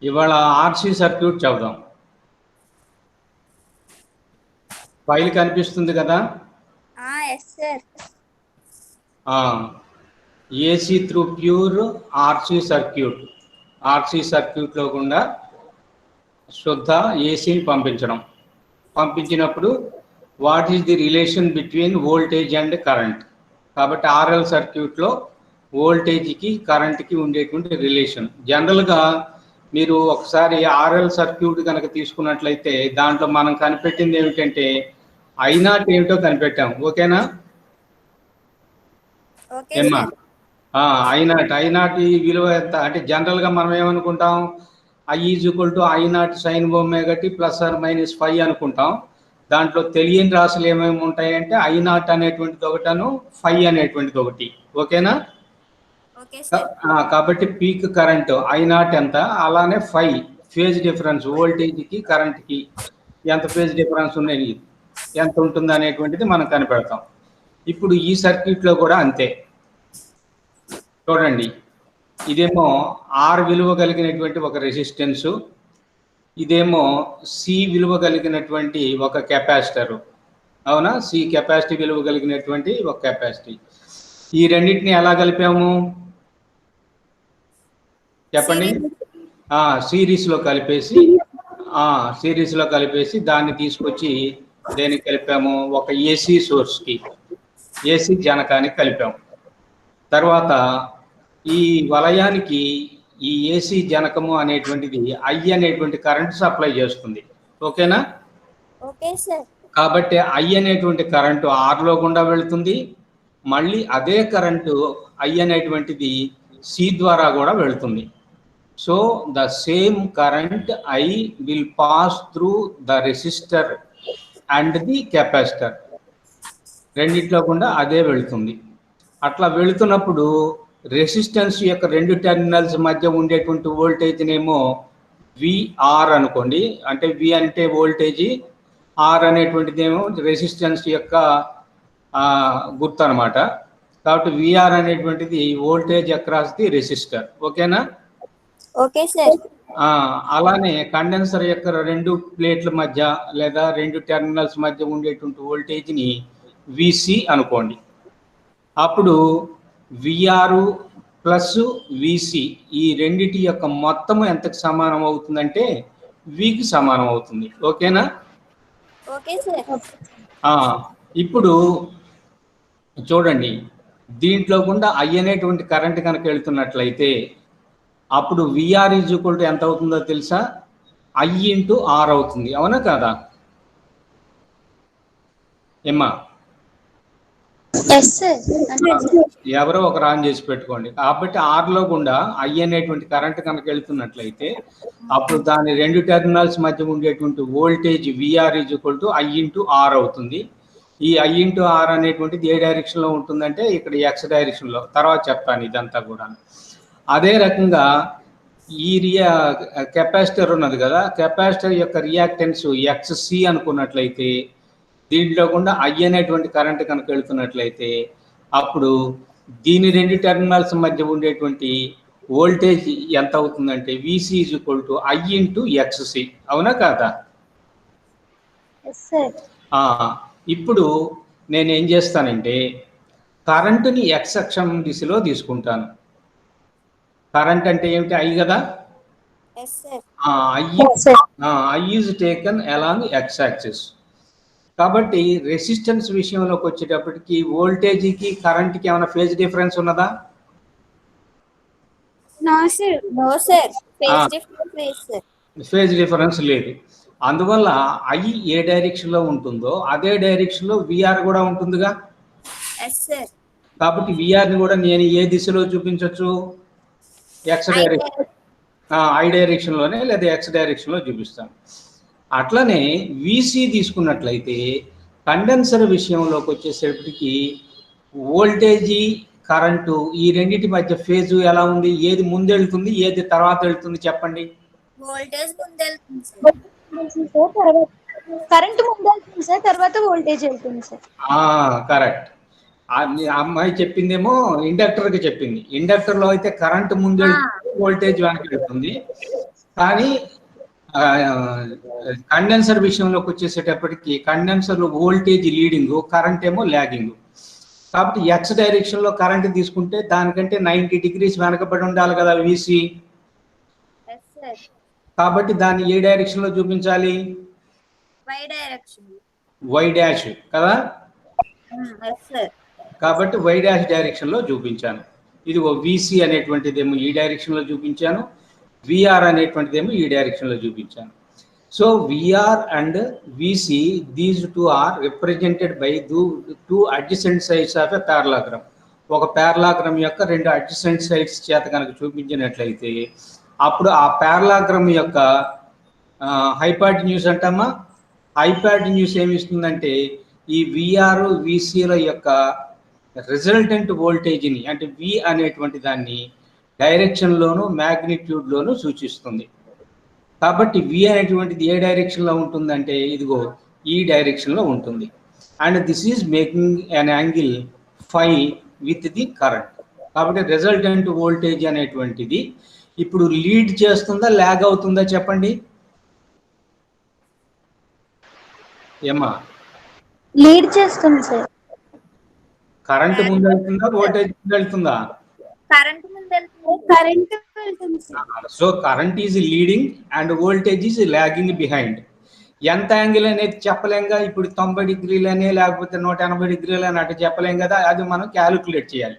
ఇవాళ RC circuit చదువుదాం. File కనిపిస్తుంది కదా? AC through pure RC circuit. RC సర్క్యూట్లో గుండా శుద్ధ ఏసీని పంపించినప్పుడు what is the relation between voltage and current. కాబట్టి ఆర్ఎల్ సర్క్యూట్లో వోల్టేజ్కి కరెంట్కి ఉండేటువంటి రిలేషన్. జనరల్గా మీరు ఒకసారి ఆర్ఎల్ సర్క్యూట్ కనుక తీసుకున్నట్లయితే దాంట్లో మనం కనిపెట్టింది ఏమిటంటే I0 ఏమిటో కనిపెట్టాం. ఓకేనా? ఏమ్మా I0 ఈ విలువ ఎంత అంటే జనరల్గా మనం ఏమనుకుంటాం, I=I0 sin ωt +or-5 అనుకుంటాం. దాంట్లో తెలియని రాశులు ఏమేమి ఉంటాయంటే I0 అనేటువంటిది ఒకటను 5 అనేటువంటిది ఒకటి. ఓకేనా? కాబట్టి పీక్ కరెంట్ I0 ఎంత, అలానే 5 ఫేజ్ డిఫరెన్స్ వోల్టేజ్కి కరెంట్కి ఎంత ఫేజ్ డిఫరెన్స్ ఉన్నాయి, ఎంత ఉంటుంది అనేటువంటిది మనం కనిపెడతాం. ఇప్పుడు ఈ సర్క్యూట్లో కూడా అంతే. చూడండి, ఇదేమో R విలువ కలిగినటువంటి ఒక రెసిస్టెన్సు, ఇదేమో C విలువ కలిగినటువంటి ఒక కెపాసిటరు. అవునా? C కెపాసిటీ విలువ కలిగినటువంటి ఒక కెపాసిటీ. ఈ రెండింటిని ఎలా కలిపాము చెప్పండి? సిరీస్లో కలిపేసి దాన్ని తీసుకొచ్చి దేనికి కలిపాము, ఒక ఏసీ సోర్స్కి, ఏసీ జనకానికి కలిపాము. తర్వాత ఈ వలయానికి ఈ ఏసీ జనకము అనేటువంటిది I అనేటువంటి కరెంట్ సప్లై చేస్తుంది. ఓకేనా? కాబట్టి I అనేటువంటి కరెంటు ఆర్లో గుండా వెళుతుంది. మళ్ళీ అదే కరెంటు I అనేటువంటిది C ద్వారా కూడా వెళుతుంది. So the same current I will pass through the resistor and the capacitor. రెండిట్లో కూడా అదే వెళుతుంది. అట్లా వెళుతున్నప్పుడు రెసిస్టెన్స్ యొక్క రెండు టెర్మినల్స్ మధ్య ఉండేటువంటి వోల్టేజ్నేమో VR అనుకోండి. అంటే V అంటే వోల్టేజీ, R అనేటువంటిది ఏమో రెసిస్టెన్స్ యొక్క గుర్తు అనమాట. కాబట్టి VR అనేటువంటిది వోల్టేజ్ అక్రాస్ ది రెసిస్టర్. ఓకేనా? అలానే కండెన్సర్ యొక్క రెండు ప్లేట్ల మధ్య లేదా రెండు టెర్మినల్స్ మధ్య ఉండేటువంటి వోల్టేజ్ని VC అనుకోండి. అప్పుడు VR ప్లస్ VC ఈ రెండిటి యొక్క మొత్తం ఎంతకు సమానం అవుతుందంటే Vకి సమానం అవుతుంది. ఓకేనా? ఇప్పుడు చూడండి, దీంట్లో గుండా I అనేటువంటి కరెంట్ కనుక వెళ్తున్నట్లయితే అప్పుడు VR = ఎంత అవుతుందో తెలుసా? I×R అవుతుంది. అవునా కాదా ఏమ్మా? ఎవరో ఒక రాన్ చేసి పెట్టుకోండి. కాబట్టి ఆర్లో గుండా I అనేటువంటి కరెంట్ కనుక వెళ్తున్నట్లయితే అప్పుడు దాని రెండు టెర్మినల్స్ మధ్య ఉండేటువంటి వోల్టేజ్ VR I×R అవుతుంది. ఈ I×R అనేటువంటిది ఏ డైరెక్షన్లో ఉంటుందంటే ఇక్కడ X డైరెక్షన్లో. తర్వాత చెప్తాను ఇదంతా కూడా. అదే రకంగా ఈ కెపాసిటర్ ఉన్నది కదా, కెపాసిటర్ యొక్క రియాక్టెన్స్ XC అనుకున్నట్లయితే దీంట్లో కూడా I అనేటువంటి కరెంట్ కనుక వెళ్తున్నట్లయితే అప్పుడు దీని రెండు టెర్మినల్స్ మధ్య ఉండేటువంటి వోల్టేజ్ ఎంత అవుతుందంటే VC I×XC. అవునా కాదా? ఇప్పుడు నేను ఏం చేస్తానంటే కరెంటుని X అక్షం దిశలో తీసుకుంటాను. కరెంట్ అంటే ఏమిటి? I కదా? I is taken along X axis. కాబట్టి రెసిస్టెన్స్ విషయంలోకి వచ్చేటప్పటికి వోల్టేజ్కి కరెంట్కి ఏమైనా ఫేజ్ డిఫరెన్స్ ఉన్నదా? ఫేజ్ డిఫరెన్స్ లేదు. అందువల్ల I ఏ డైరెక్షన్లో ఉంటుందో అదే డైరెక్షన్లో VR కూడా ఉంటుందిగా. కాబట్టి VRని కూడా నేను ఏ దిశలో చూపించవచ్చు? X డైరెక్షన్, I డైరెక్షన్లోనే లేదా X డైరెక్షన్లో చూపిస్తాను. అట్లనే VC తీసుకున్నట్లయితే కండెన్సర్ విషయంలోకి వచ్చేసరికి వోల్టేజీ కరెంటు ఈ రెండింటి మధ్య ఫేజు ఎలా ఉంది? ఏది ముందు వెళ్తుంది, ఏది తర్వాత వెళ్తుంది చెప్పండి? వోల్టేజ్ ముందు వెళ్తుంది సార్, కరెంట్ ముందు వెళ్తుంది సార్, తర్వాత వోల్టేజ్ వెళ్తుంది సార్. కరెక్ట్. అమ్మాయి చెప్పిందేమో ఇండక్టర్కి చెప్పింది. ఇండక్టర్లో అయితే కరెంట్ ముందు వోల్టేజ్ వెనక్కి వెళ్తుంది. కానీ కండెన్సర్ విషయంలోకి వచ్చేసేటప్పటికి కండెన్సర్లో వోల్టేజ్ లీడింగ్, కరెంట్ ఏమో లాగింగ్. కాబట్టి ఎక్స్ డైరెక్షన్లో కరెంట్ తీసుకుంటే దానికంటే 90 degrees వెనకబడి ఉండాలి కదా వీసీ. కాబట్టి దాన్ని ఏ డైరెక్షన్లో చూపించాలి? వై డాష్ కదా. కాబట్టి వై డాష్ డైరెక్షన్లో చూపించాను. ఇది వీసీ అనేటువంటిదేమో ఈ డైరెక్షన్లో చూపించాను, విఆర్ అనేటువంటిదేమో ఈ డైరెక్షన్లో చూపించాను. So VR and VC, these two are represented by two adjacent sides of a parallelogram. ఒక పారలాగ్రామ్ యొక్క రెండు అడ్జసెంట్ సైడ్స్ చేత కనుక చూపించినట్లయితే అప్పుడు ఆ పారలాగ్రామ్ యొక్క హైపాటిన్యూస్ అంటామా. హైపాటిన్యూస్ ఏమి ఇస్తుందంటే ఈ విఆర్ విసిల యొక్క రిజల్టెంట్ వోల్టేజ్ని, అంటే వి అనేటువంటి దాన్ని డైరెక్షన్లోను మ్యాగ్నిట్యూడ్లోను సూచిస్తుంది. కాబట్టి వి అనేటువంటిది ఏ డైరెక్షన్లో ఉంటుందంటే ఇదిగో ఈ డైరెక్షన్లో ఉంటుంది. And this is making an angle phi with the current. కాబట్టి రిజల్టెంట్ వోల్టేజ్ అనేటువంటిది ఇప్పుడు లీడ్ చేస్తుందా లాగ్ అవుతుందా చెప్పండి. ఏమా? లీడ్ చేస్తుంది సార్. కరెంట్ ముందు వెళ్తుందా వోల్టేజ్ ముందు వెళ్తుందా? కరెంట్ ముందు వెళ్తుంది sir. So current is leading and voltage is logging behind. ఎంత యాంగిల్ అనేది చెప్పలేంగా. ఇప్పుడు 90 degrees అనే లేకపోతే 180 degrees అని అటు చెప్పలేం కదా. అది మనం క్యాలిక్యులేట్ చేయాలి.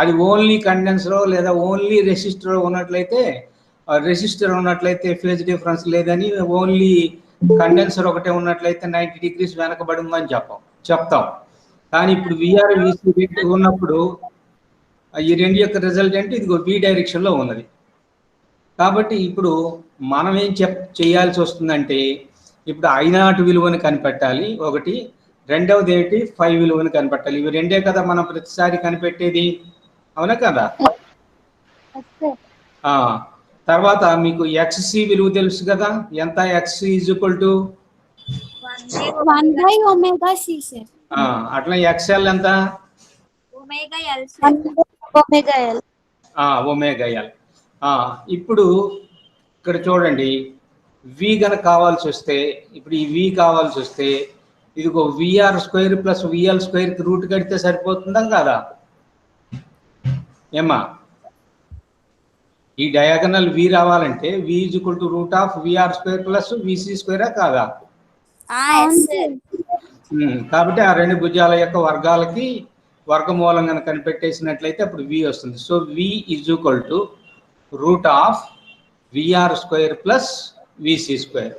అది ఓన్లీ కండెన్సర్ లేదా ఓన్లీ రెసిస్టర్ ఉన్నట్లయితే ఫేజ్ డిఫరెన్స్ లేదని, ఓన్లీ కండెన్సర్ ఒకటే ఉన్నట్లయితే 90 degrees వెనకబడి ఉందని చెప్తాం. కానీ ఇప్పుడు విఆర్ విసి ఉన్నప్పుడు ఈ రెండు యొక్క రిజల్టెంట్ ఇదిగో వి డైరెక్షన్లో ఉన్నది. కాబట్టి ఇప్పుడు మనం ఏం చేయాల్సి వస్తుందంటే ఇప్పుడు I0 విలువని కనిపెట్టాలి ఒకటి, రెండవది ఏంటి 5 విలువని కనిపెట్టాలి. ఇవి రెండే కదా మనం ప్రతిసారి కనిపెట్టేది, అవునా కదా. తర్వాత మీకు XC విలువ తెలుసు కదా. ఎంత? XC is equal to 1/ωc sir. అట్లా XL ఎంత? Omega L. ఇప్పుడు ఇక్కడ చూడండి, వి గనక కావాల్సి వస్తే, ఇప్పుడు ఈ వి కావాల్సి వస్తే ఇదిగో విఆర్ స్క్వేర్ ప్లస్ విఎల్ స్క్వేర్కి రూట్ కడితే సరిపోతుందా కాదా? ఏమా? ఈ డయాగనల్ వి రావాలంటే V is equal to root of VR square plus VC స్క్వేరా కాదా? కాబట్టి ఆ రెండు భుజాల యొక్క వర్గాలకి వర్గమూలం కనుక కనిపెట్టేసినట్లయితే అప్పుడు వి వస్తుంది. So V is equal to root of VR square plus VC square.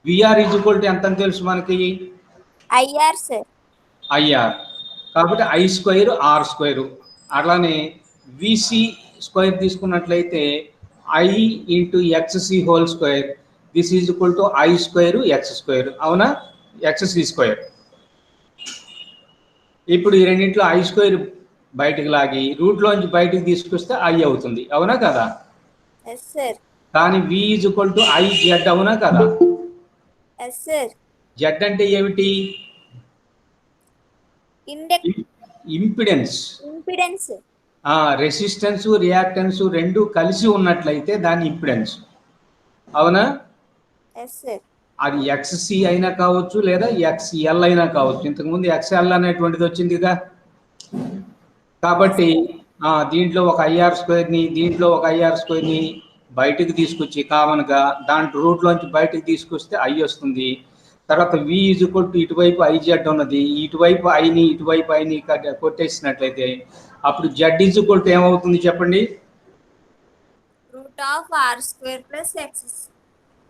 VR is equal to ఎంత అని తెలుసు మనకి? IR sir. ఐఆర్. కాబట్టి ఐ స్క్వేర్ ఆర్ స్క్వేర్. అలానే విసి స్క్వేర్ తీసుకున్నట్లయితే I into XC whole square, this is equal to I square X square. అవునా? XC square. ఇప్పుడు ఈ రెండింటిలో ఐ స్క్వేర్ బయటకు లాగి రూట్లోంచి బయటకు తీసుకొస్తే ఐ అవుతుంది, అవునా కదా. కానీ V is equal to I Z, అవునా కదా. జెడ్ అంటే ఏమిటి? ఇంపిడెన్స్. రెసిస్టెన్స్ రియాక్టెన్స్ రెండు కలిసి ఉన్నట్లయితే దాని ఇంపిడెన్స్, అవునా. అది XC అయినా కావచ్చు లేదా XL అయినా కావచ్చు. ఇంతకుముందు XL అనేటువంటిది వచ్చిందిగా. కాబట్టి దీంట్లో ఒక ఐఆర్ స్క్వేర్ని దీంట్లో ఒక ఐఆర్ స్క్వేర్ని బయటకు తీసుకొచ్చి కామన్గా దాంట్లో రూట్లోంచి బయటకు తీసుకొస్తే ఐ వస్తుంది. తర్వాత వి ఈజ్ ఈక్వల్ టు ఇటువైపు ఐజెడ్ ఉన్నది, ఇటువైపు ఐని ఇటువైపు ఐని కొట్టేసినట్లయితే అప్పుడు జెడ్ ఈజ్ ఈక్వల్ టు ఏమవుతుంది చెప్పండి? Root of R square plus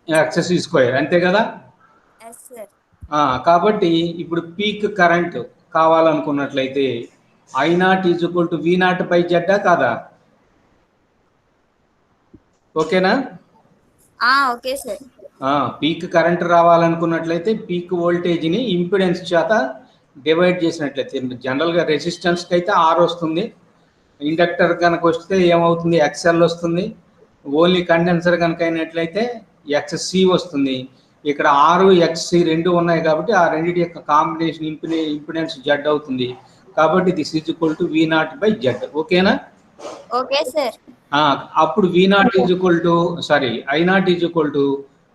XC square, అంతే కదా. కాబట్టి ఇప్పుడు పీక్ కరెంట్ కావాలనుకున్నట్లయితే I0 is equal to V0 by Z కాదా? ఓకేనా? Okay sir. పీక్ కరెంట్ రావాలనుకున్నట్లయితే పీక్ వోల్టేజ్ని ఇంపిడెన్స్ చేత డివైడ్ చేసినట్లయితే, జనరల్గా రెసిస్టెన్స్కి అయితే R వస్తుంది, ఇండక్టర్ కనుక వస్తే ఏమవుతుంది? XL వస్తుంది. ఓన్లీ కండెన్సర్ కనుక అయినట్లయితే XC వస్తుంది. ఇక్కడ R XC రెండు ఉన్నాయి కాబట్టి ఆ రెండింటి యొక్క కాంబినేషన్ ఇంపిడెన్స్ జెడ్ అవుతుంది. కాబట్టి this is equal to V0/Z. ఓకేనా? Okay sir. అప్పుడు V0 is equal to I0 is equal to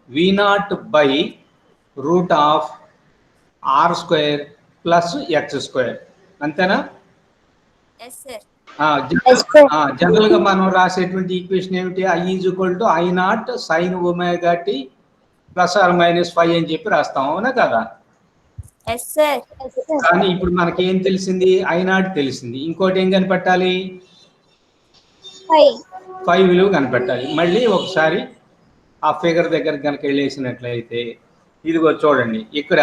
V0/√R² plus X². అంతేనా? Yes sir. జనరల్ గా మనం రాసేటువంటి ఈక్వేషన్ ఏమిటి? I is equal to I0 sin ωt +or-5 అని చెప్పి రాస్తాం, అవునా కదా? Yes sir. కానీ ఇప్పుడు మనకి ఏం తెలిసింది? I0 తెలిసింది. ఇంకోటి ఏం కనిపెట్టాలి? 5 విలువ కనిపెట్టాలి. మళ్ళీ ఒకసారి ఆ ఫిగర్ దగ్గర కనుక వెళ్ళేసినట్లయితే ఇదిగో చూడండి, ఇక్కడ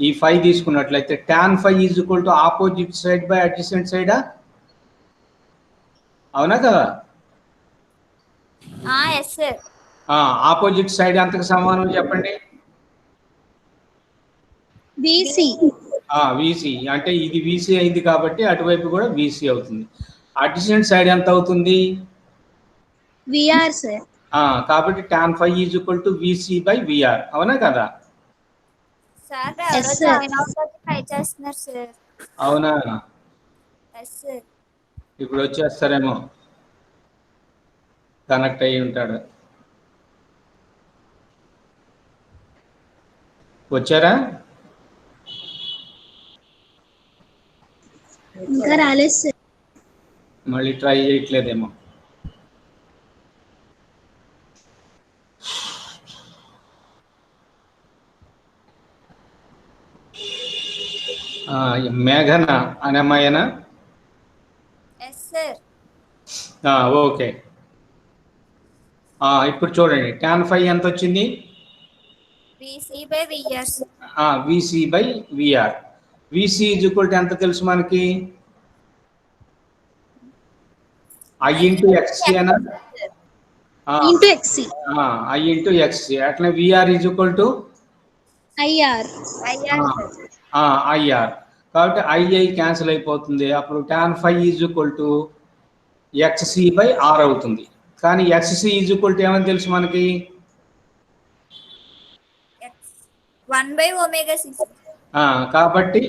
ఈ 5 తీసుకున్నట్లయితే tan phi is equal to opposite side by adjacent సైడా? అవునా కదా? Yes sir. ఆపోజిట్ సైడ్ ఎంతకు సమానం చెప్పండి? VC. VC అంటే ఇది VC అయింది కాబట్టి అటువైపు కూడా VC అవుతుంది. అడ్జసెంట్ సైడ్ ఎంత అవుతుంది? VR sir. కాబట్టి tan phi is equal to VC/VR, అవునా కదా? Sir Yes, sir. ట్రై చేస్తున్నారు సార్. అవునా? Yes sir. ఇప్పుడు వచ్చేస్తారేమో, కనెక్ట్ అయ్యి ఉంటాడు. వచ్చారా? ఇంకా రాలేదు సార్. మళ్ళీ ట్రై చేయట్లేదేమో. మేఘన అనే అమ్మాయినా? Yes sir. ఓకే. ఇప్పుడు చూడండి, tan phi ఎంత వచ్చింది? VC/VR. VC/VR. VC is equal to ఎంత తెలుసు మనకి? I ఇంటూ XC అనా? Into XC. I into XC. అట్లా VR is equal to IR. IR. కాబట్టి I క్యాన్సిల్ అయిపోతుంది. అప్పుడు tan phi is equal to XC/R అవుతుంది. కానీ XC ఈజ్ ఈక్వల్ టు ఏమని తెలుసు మనకి? 1/ωc. కాబట్టి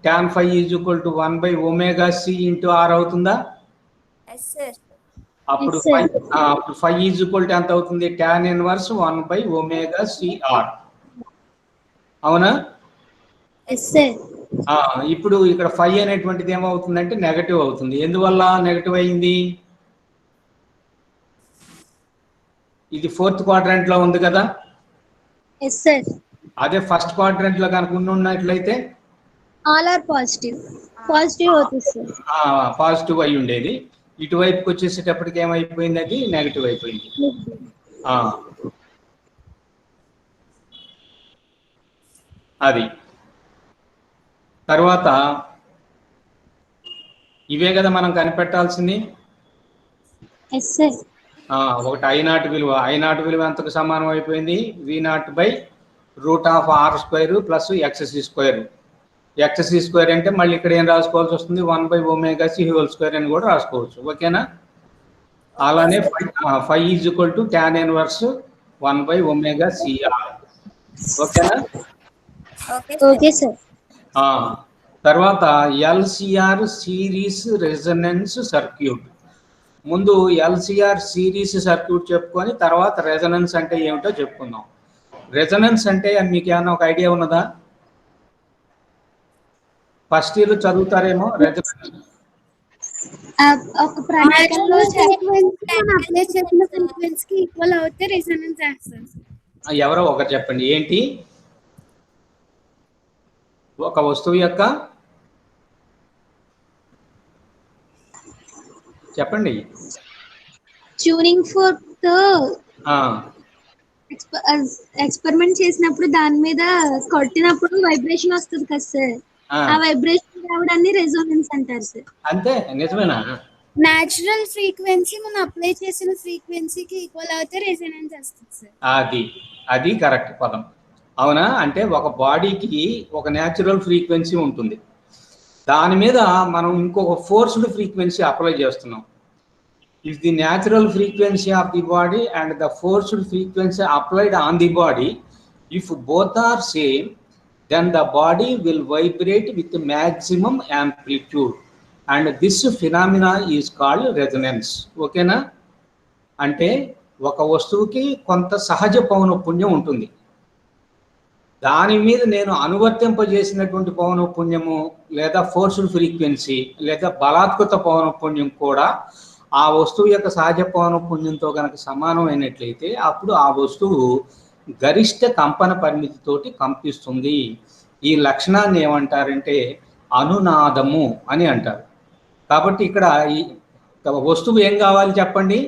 tan phi is equal to 1/ωc into R అవుతుందా? Yes sir. అప్పుడు phi ఈజ్ ఈక్వల్ టు ఎంత అవుతుంది? tan ఇన్వర్స్ 1/ωcR, అవునా? Yes sir. ఇప్పుడు ఇక్కడ phi అనేటువంటిది ఏమవుతుందంటే నెగటివ్ అవుతుంది. ఎందువల్ల నెగటివ్ అయింది? ఇది 4th క్వాడ్రంట్ లో ఉంది కదా? Yes sir. అదే ఫస్ట్ క్వాడ్రంట్ లో కనుక ఉన్నట్లయితే ఆల్ ఆర్ పాజిటివ్ అవుతుంది సార్. పాజిటివ్ అయి ఉండేది. ఇటువైపుకి వచ్చేసేటప్పటికి ఏమైపోయింది? అది నెగటివ్ అయిపోయింది. అది తర్వాత ఇవే కదా మనం కనిపెట్టాల్సింది. Yes sir. ఒకటి I0 విలువ ఎంతకు సమానం అయిపోయింది? V0/√R² plus XC². XC² అంటే మళ్ళీ ఇక్కడ ఏం రాసుకోవాల్సి వస్తుంది? 1/ωc² అని కూడా రాసుకోవచ్చు. ఓకేనా? అలానే phi is equal to tan inverse 1/ωcR. ఓకేనా? Okay sir. తర్వాత LCR సిరీస్ రెజొనెన్స్ సర్క్యూట్. ముందు LCR సిరీస్ సర్క్యూట్ చెప్పుకొని తర్వాత రెజొనెన్స్ అంటే ఏమిటో చెప్పుకుందాం. రెజొనెన్స్ అంటే మీకు ఏమైనా ఒక ఐడియా ఉన్నదా? ఫస్ట్ ఇయర్ చదువుతారేమో రెజొనెన్స్. ఒక ప్రణాళికలో అప్లై చేసిన ఫ్రీక్వెన్సీ కి ఈక్వల్ అవుతే రెజొనెన్స్ చేస్తారు. ఎవరో ఒకరు చెప్పండి, ఏంటి? ఒక వస్తువు యొక్క చెప్పండి. ట్యూనింగ్ ఫోర్క్ ఎక్స్పెరిమెంట్ చేసినప్పుడు దాని మీద కొట్టినప్పుడు వైబ్రేషన్ వస్తుంది కదా సార్, ఆ వైబ్రేషన్ రావడాన్ని రెజోనెన్స్ అంటారు సార్. అంతే, నిజమేనా? నేచురల్ ఫ్రీక్వెన్సీ మనం అప్లై చేసిన ఫ్రీక్వెన్సీకి ఈక్వల్ అవుతే రెజోనెన్స్ వస్తుంది సార్. అది కరెక్ట్ పదం. అవునా? అంటే ఒక బాడీకి ఒక న్యాచురల్ ఫ్రీక్వెన్సీ ఉంటుంది, దాని మీద మనం ఇంకొక ఫోర్స్డ్ ఫ్రీక్వెన్సీ అప్లై చేస్తున్నాం. If the natural frequency of the body and the forced frequency applied on the body, if both are same, then the body will vibrate with maximum amplitude and this phenomena is called resonance. ఓకేనా? అంటే ఒక వస్తువుకి కొంత సహజ పౌనఃపున్యం ఉంటుంది, దాని మీద నేను అనువర్తింపజేసినటువంటి పౌనఃపున్యము లేదా ఫోర్స్డ్ ఫ్రీక్వెన్సీ లేదా బలాత్కృత పౌనఃపున్యం కూడా ఆ వస్తువు యొక్క సహజ పౌనఃపున్యంతో కనుక సమానమైనట్లయితే అప్పుడు ఆ వస్తువు గరిష్ట కంపన పరిమితితోటి కంపిస్తుంది. ఈ లక్షణాన్ని ఏమంటారంటే అనునాదము అని అంటారు. కాబట్టి ఇక్కడ ఈ వస్తువు ఏం కావాలి చెప్పండి,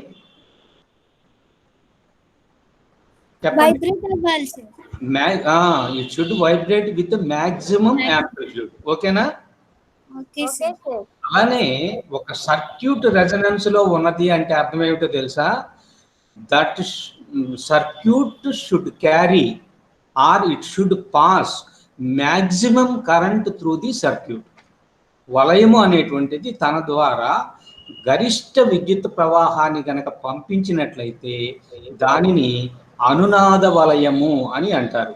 it should vibrate with maximum amplitude. ఓకేనా? అలానే ఒక సర్క్యూట్ రెజనెన్స్ లో ఉన్నది అంటే అర్థం ఏమిటో తెలుసా? That circuit should carry or it should pass maximum current through the circuit. వలయము అనేటువంటిది తన ద్వారా గరిష్ట విద్యుత్ ప్రవాహాన్ని గనక పంపించినట్లయితే దానిని అనునాద వలయము అని అంటారు.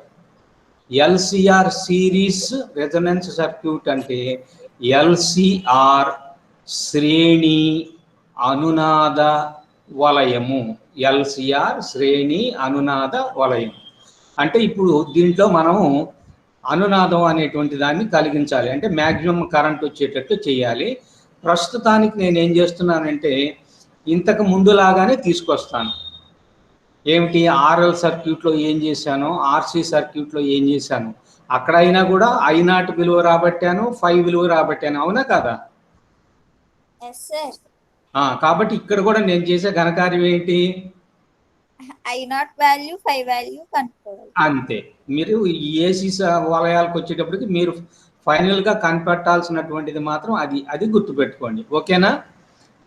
ఎల్సిఆర్ సిరీస్ రెజొనెన్స్ సర్క్యూట్ అంటే ఎల్సిఆర్ శ్రేణి అనునాద వలయము. ఎల్సిఆర్ శ్రేణి అనునాద వలయం అంటే ఇప్పుడు దీంట్లో మనము అనునాదం అనేటువంటి దాన్ని కలిగించాలి అంటే మ్యాక్సిమం కరెంట్ వచ్చేటట్టు చేయాలి. ప్రస్తుతానికి నేను ఏం చేస్తున్నానంటే ఇంతకు ముందులాగానే తీసుకొస్తాను. ఏమిటి, ఆర్ఎల్ సర్క్యూట్లో ఏం చేశాను, ఆర్సి సర్క్యూట్లో ఏం చేశాను, అక్కడ అయినా కూడా I0 విలువ రాబట్టాను, 5 విలువ రాబట్టాను. అవునా కదా? కాబట్టి ఇక్కడ కూడా నేను చేసే ఘనకార్యం ఏంటి, I0 వాల్యూ 5 వాల్యూ కనుక్కోవాలి. అంతే. మీరు ఏసీ వలయాలకు వచ్చేటప్పటికి మీరు ఫైనల్ గా కనిపెట్టాల్సినటువంటిది మాత్రం అది గుర్తుపెట్టుకోండి. ఓకేనా?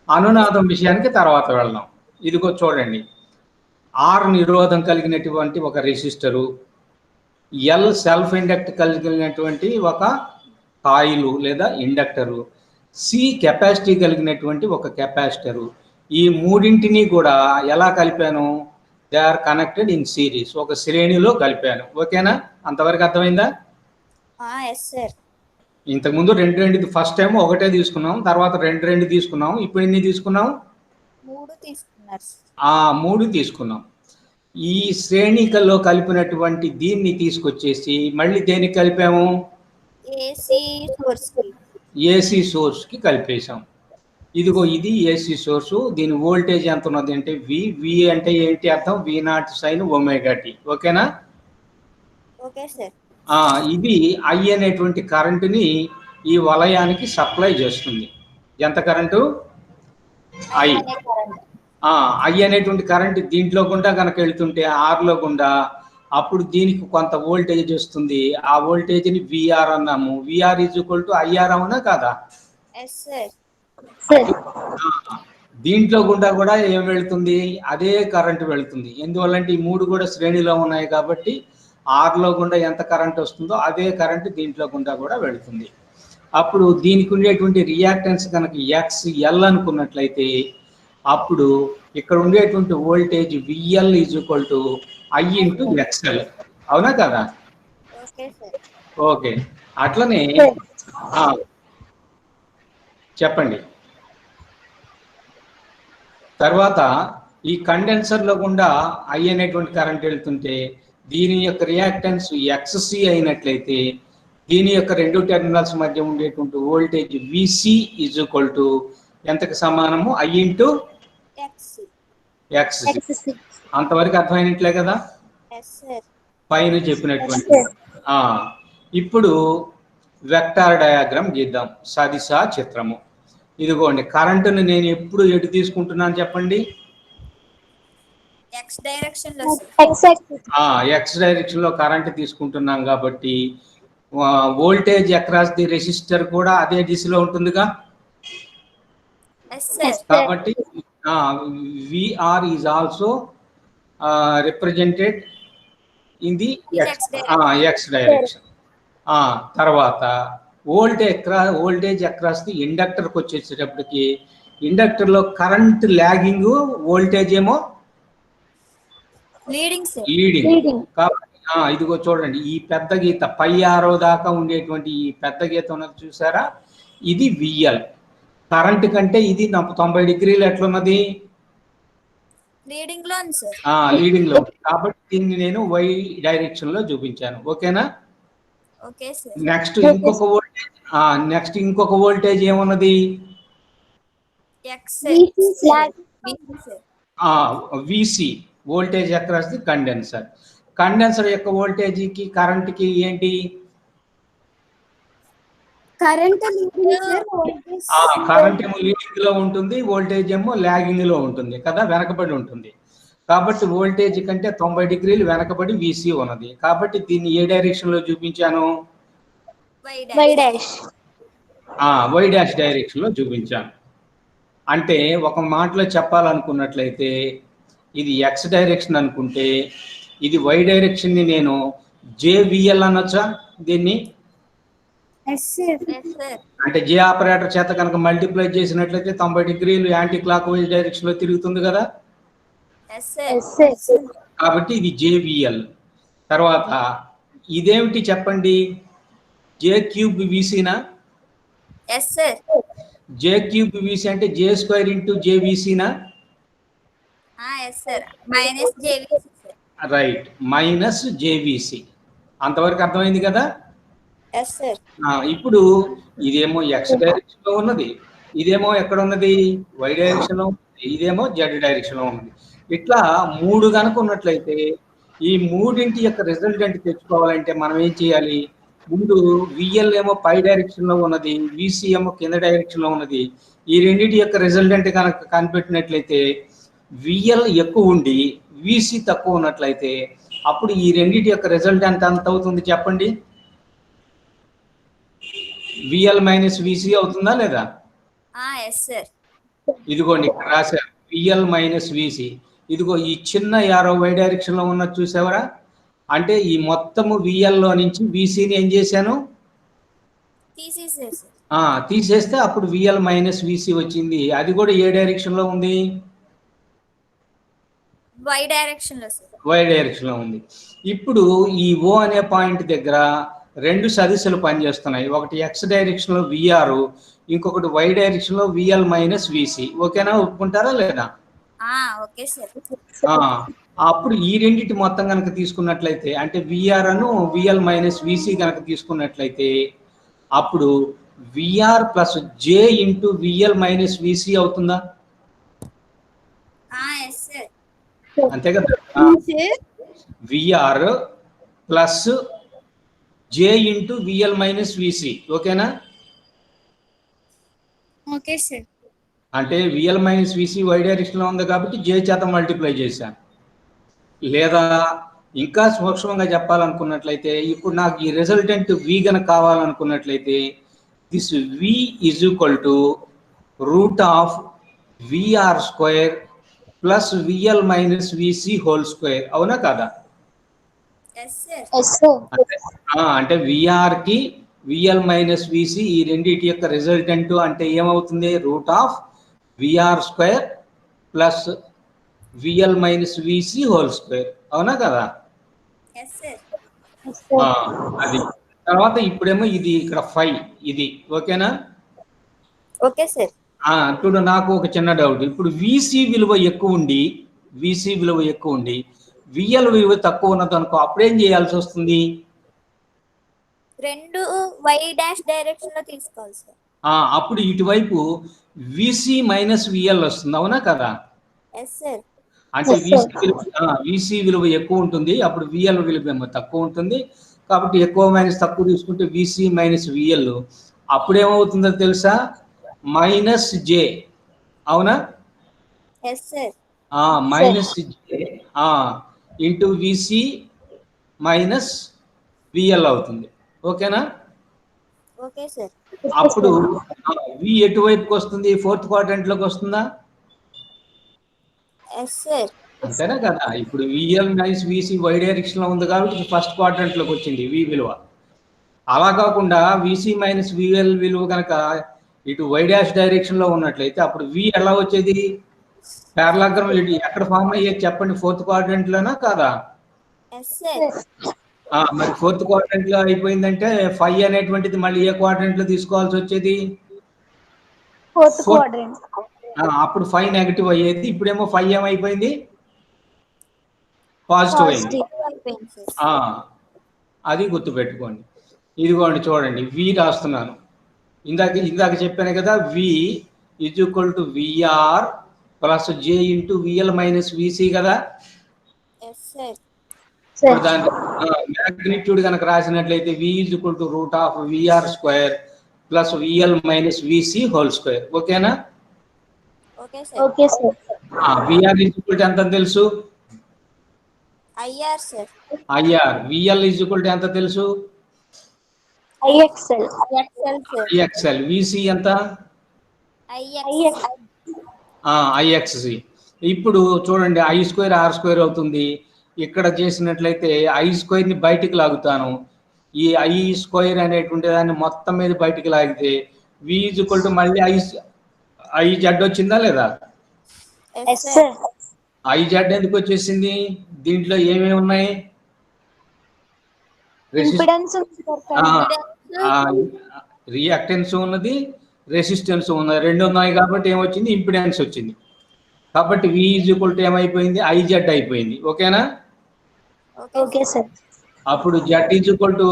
అనునాదం విషయానికి తర్వాత వెళ్దాం. ఇదిగో చూడండి, ఆర్ నిరోధం కలిగినటువంటి ఒక రెసిస్టరు, ఎల్ సెల్ఫ్ ఇండక్ట్ కలిగినటువంటి ఒక కాయిలు లేదా ఇండక్టరు, సి కెపాసిటీ కలిగినటువంటి ఒక కెపాసిటరు. ఈ మూడింటిని కూడా ఎలా కలిపాను, they are connected in series, ఒక శ్రేణిలో కలిపాను. ఓకేనా? అంతవరకు అర్థమైందా? ఇంతకుముందు 2 ఫస్ట్ టైం ఒకటే తీసుకున్నాం, తర్వాత 2 తీసుకున్నాం, ఇప్పుడు ఎన్ని తీసుకున్నాం? 3 తీసుకున్నాం. ఈ శ్రేణికల్లో కలిపినటువంటి దీన్ని తీసుకొచ్చేసి మళ్ళీ దేనికి కలిపాము, ఏసీ సోర్స్ కి కలిపేశాం. ఇదిగో ఇది ఏసీ సోర్సు, దీని వోల్టేజ్ ఎంత ఉన్నది అంటే వి అంటే ఏంటి అర్థం, V0 sin ωt. ఓకేనా? ఇది ఐ అనేటువంటి కరెంటుని ఈ వలయానికి సప్లై చేస్తుంది. ఎంత కరెంటు? ఐ అనేటువంటి కరెంట్ దీంట్లో గుండా కనుక వెళ్తుంటే ఆర్లో గుండా, అప్పుడు దీనికి కొంత వోల్టేజ్ వస్తుంది. ఆ వోల్టేజ్ని విఆర్ అన్నాము. VR is equal to IR, అవునా కదా? దీంట్లో గుండా కూడా ఏం వెళ్తుంది, అదే కరెంట్ వెళ్తుంది. ఎందువల్లంటే ఈ 3 కూడా శ్రేణిలో ఉన్నాయి కాబట్టి ఆర్లో గుండా ఎంత కరెంట్ వస్తుందో అదే కరెంట్ దీంట్లో గుండా కూడా వెళ్తుంది. అప్పుడు దీనికి ఉండేటువంటి రియాక్టెన్స్ కనుక ఎక్స్ఎల్ అనుకున్నట్లయితే అప్పుడు ఇక్కడ ఉండేటువంటి voltage VL is equal to I into XL. అవునా కదా? ఓకే. అట్లనే చెప్పండి. తర్వాత ఈ కండెన్సర్లో గుండా ఐ అనేటువంటి కరెంట్ వెళ్తుంటే దీని యొక్క రియాక్టెన్స్ ఎక్స్సి అయినట్లయితే దీని యొక్క 2 టెర్మినల్స్ మధ్య ఉండేటువంటి voltage VC is equal to ఎంతకు సమానము, ఐ ఇంటూ ఎక్స్సి. అంతవరకు అర్థమైనట్లే కదా పైన చెప్పినటువంటి. ఇప్పుడు వెక్టార్ డయాగ్రామ్ గీద్దాం, సదిశా చిత్రము. ఇదిగోండి, కరెంటును నేను ఎప్పుడు ఎటు తీసుకుంటున్నాను చెప్పండి, ఎక్స్ డైరెక్షన్ లో కరెంట్ తీసుకుంటున్నాం కాబట్టి వోల్టేజ్ అక్రాస్ ది రెసిస్టర్ కూడా అదే దిశలో ఉంటుందిగా. కాబట్టి VR is also represented in the X direction. తర్వాత వోల్టేజ్ అక్రాస్ ది ఇండక్టర్కి వచ్చేసేటప్పటికి ఇండక్టర్లో కరెంట్ ల్యాగింగ్, వోల్టేజ్ ఏమో లీడింగ్. కాబట్టి ఇదిగో చూడండి, ఈ పెద్ద గీత పై ఆరో దాకా ఉండేటువంటి ఈ పెద్ద గీత ఉన్నది చూసారా, ఇది విఎల్. కరెంట్ కంటే ఇది 90 డిగ్రీలు ఎట్లున్నది, లీడింగ్ లో ఉంది సార్. లీడింగ్ లో. కాబట్టి దీన్ని నేను వై డైరెక్షన్ లో చూపించాను. ఓకేనా? Okay sir. నెక్స్ట్ ఇంకొక వోల్టేజ్ ఏమున్నది, VC voltage across the condenser. Condenser యొక్క వోల్టేజ్ కి కరెంట్ కి ఏంటి, కరెంట్ ఏమో లీడింగ్ లో ఉంటుంది, వోల్టేజ్ ఏమో లాగింగ్ లో ఉంటుంది కదా, వెనకబడి ఉంటుంది. కాబట్టి వోల్టేజ్ కంటే 90 డిగ్రీలు వెనకబడి విసి ఉన్నది. కాబట్టి దీన్ని ఏ డైరెక్షన్ లో చూపించాను, వై డాష్ డైరెక్షన్ లో చూపించాను. అంటే ఒక మాటలో చెప్పాలనుకున్నట్లయితే ఇది ఎక్స్ డైరెక్షన్ అనుకుంటే ఇది వై డైరెక్షన్ ని నేను జేవిఎల్ అనొచ్చా దీన్ని? అంటే జే ఆపరేటర్ చేత కనుక మల్టిప్లై చేసినట్లయితే 90 డిగ్రీలు యాంటీ క్లాక్ వైజ్ డైరెక్షన్ లో తిరుగుతుంది కదా. కాబట్టి ఇది జేవిఎల్. తర్వాత ఇదేమిటి చెప్పండి, జే క్యూబ్ విసినా? జే క్యూబ్ విసి అంటే జే స్క్వేర్ ఇంటూ జేవిసినా? Right, minus JVC. అంతవరకు అర్థమైంది కదా. ఇప్పుడు ఇదేమో ఎక్స్ డైరెక్షన్ లో ఉన్నది, ఇదేమో ఎక్కడ ఉన్నది, వై డైరెక్షన్ లో ఉన్నది, ఇదేమో జెడ్ డైరెక్షన్ లో ఉన్నది. ఇట్లా 3 కనుక ఉన్నట్లయితే ఈ మూడింటి యొక్క రిజల్టెంట్ తెచ్చుకోవాలంటే మనం ఏం చేయాలి, ముందు విఎల్ ఏమో పై డైరెక్షన్ లో ఉన్నది, విసి ఏమో కింద డైరెక్షన్ లో ఉన్నది. ఈ రెండింటి యొక్క రిజల్టెంట్ కనుక కనిపెట్టినట్లయితే విఎల్ ఎక్కువ ఉండి విసి తక్కువ ఉన్నట్లయితే అప్పుడు ఈ రెండింటి యొక్క రిజల్టెంట్ ఎంత అవుతుంది చెప్పండి, విఎల్ మైనస్ విసి అవుతుందా లేదా? ఇదిగోండి ఇక్కడ రాశారు విఎల్ మైనస్ విసి. ఇదిగో ఈ చిన్న యారో వై డైరెక్షన్ లో ఉన్నది చూసేవరా, అంటే ఈ మొత్తము విఎల్ లో నుంచి విసిని ఏం చేశాను, తీసేస్తే అప్పుడు విఎల్ మైనస్ విసి వచ్చింది. అది కూడా ఏ డైరెక్షన్ లో ఉంది, వై డైరెక్షన్ లో సార్. వై డైరెక్షన్ లో ఉంది. ఇప్పుడు ఈ ఓ అనే పాయింట్ దగ్గర 2 సదిశలు పనిచేస్తున్నాయి. ఒకటి ఎక్స్ డైరెక్షన్ లో విఆర్, ఇంకొకటి వై డైరెక్షన్ లో విఎల్ మైనస్ విసి. ఓకేనా, ఒప్పుకుంటారా లేదా? Okay sir. అప్పుడు ఈ రెండింటి మొత్తం కనుక తీసుకున్నట్లయితే అంటే విఆర్ అను విఎల్ మైనస్ విసి కనుక తీసుకున్నట్లయితే అప్పుడు VR plus J into VL minus VC అవుతుందా? అంతే కదా, VR plus J into VL minus VC. ఓకేనా? Okay sir. అంటే VL minus VC Y direction లో ఉంది కాబట్టి జే చేత మల్టిప్లై చేశాను. లేదా ఇంకా సూక్ష్మంగా చెప్పాలనుకున్నట్లయితే ఇప్పుడు నాకు ఈ రిజల్టెంట్ వి గనక కావాలనుకున్నట్లయితే this V is equal to root of VR square plus VL minus VC whole square. అవునా కదా? అంటే విఆర్ కి విఎల్ మైనస్ విసి ఈ రెండింటి యొక్క రిజల్టెంట్ అంటే ఏమవుతుంది, root of VR square plus VL minus VC whole square. అవునా కదా? అది తర్వాత ఇప్పుడేమో ఇది ఇక్కడ 5 ఇది. ఓకేనా? Okay sir. ఇప్పుడు నాకు ఒక చిన్న డౌట్, ఇప్పుడు విసి విలువ ఎక్కువ ఉండి విఎల్ విలువ తక్కువ ఉన్నది అనుకో, అప్పుడేం చేయాల్సి వస్తుంది, 2 వై డాష్ డైరెక్షన్ లో తీసుకోవాలి సార్. అప్పుడు ఇటువైపు విసి మైనస్ విఎల్ వస్తుంది. అవునా కదా? అంటే విసి విలువ ఎక్కువ ఉంటుంది, అప్పుడు విఎల్ విలువ ఏమో తక్కువ ఉంటుంది. కాబట్టి ఎక్కువ మైనస్ తక్కువ తీసుకుంటే విసి మైనస్ విఎల్ అప్పుడేమవుతుందో తెలుసా, మైనస్ జే. అవునా? Minus J into VC minus VL అవుతుంది. ఓకేనా? Okay sir. అప్పుడు వి ఎటువైపుకి వస్తుంది, 4th క్వాడ్రంట్ లోకి వస్తుందా? అంతేనా కదా? ఇప్పుడు VL minus VC Y direction లో ఉంది కాబట్టి ఫస్ట్ క్వాడ్రంట్ లోకి వచ్చింది వి విలువ. అలా కాకుండా విసి మైనస్ విఎల్ విలువ కనుక ఇటు వై డాష్ డైరెక్షన్ లో ఉన్నట్లయితే అప్పుడు వి ఎలా వచ్చేది, పారలాగ్రామ్ ఎక్కడ ఫామ్ అయ్యేది చెప్పండి, 4th క్వాడ్రంట్ లోనా కాదా? Yes sir. మరి ఫోర్త్ క్వాడ్రంట్ లో అయిపోయిందంటే 5 అనేటువంటిది మళ్ళీ ఏ క్వాడ్రంట్ లో తీసుకోవాల్సి వచ్చేది? Fourth quadrant. అప్పుడు 5 నెగటివ్ అయ్యేది, ఇప్పుడేమో 5 ఏమైపోయింది? పాజిటివ్ అయింది. అది గుర్తుపెట్టుకోండి. ఇదిగోండి చూడండి, వి రాస్తున్నాను. ఇందాక చెప్పాను కదా, V is equal to VR plus J into VL minus VC కదా. దాని మ్యాగ్నిట్యూడ్ కనుక రాసినట్లయితే V is equal to root of VR square plus VL minus VC whole square. ఓకేనా? Okay sir. VR is equal to ఎంత తెలుసు? IR sir. IR. VL is equal to ఎంత తెలుసు? ఐఎక్స్ఎల్. ఐఎక్స్ఎల్. VC ఎంత? ఐఎక్స్సి. ఇప్పుడు చూడండి, ఐ స్క్వేర్ ఆర్ స్క్వేర్ అవుతుంది. ఇక్కడ చేసినట్లయితే ఐ స్క్వేర్ ని బయటికి లాగుతాను. ఈ ఐ స్క్వేర్ అనేటువంటి దాన్ని మొత్తం మీద బయటికి లాగితే వి ఈజ్ ఈక్వల్ టు మళ్ళీ ఐ జెడ్ వచ్చిందా లేదా? ఐ జెడ్ ఎందుకు వచ్చేసింది? దీంట్లో ఏమేమి ఉన్నాయి? రియాక్టెన్స్ ఉన్నది, రెసిస్టెన్స్ ఉన్నది, రెండు ఉన్నాయి. కాబట్టి ఏమొచ్చింది? ఇంపిడెన్స్ వచ్చింది. కాబట్టి వి ఈజ్ ఈక్వల్ టు ఏమైపోయింది? ఐ జెడ్ అయిపోయింది. ఓకేనా? Okay sir. అప్పుడు జెడ్ ఈజ్ ఈక్వల్ టు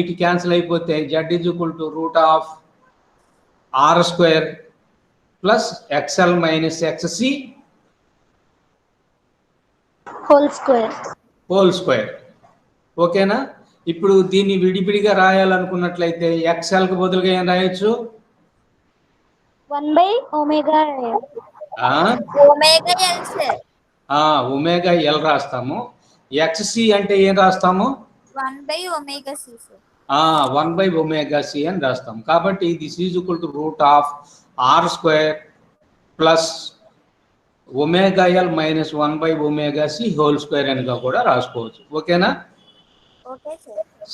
ఇటు క్యాన్సిల్ అయిపోతే Z is equal to root of R square plus XL minus XC whole square. ఓకేనా? ఇప్పుడు దీన్ని విడివిడిగా రాయాలనుకున్నట్లయితే ఎక్స్ఎల్ కి బదులుగా ఏం రాయొచ్చు? 1/ωL. ఒమేగా ఎల్ రాస్తాము. ఎక్స్సి అంటే ఏం రాస్తాము? 1/ωc. 1/ωc అని రాస్తాం. కాబట్టి this is equal to root of R square plus omega L minus 1/ωc whole square అనిగా కూడా రాసుకోవచ్చు. ఓకేనా?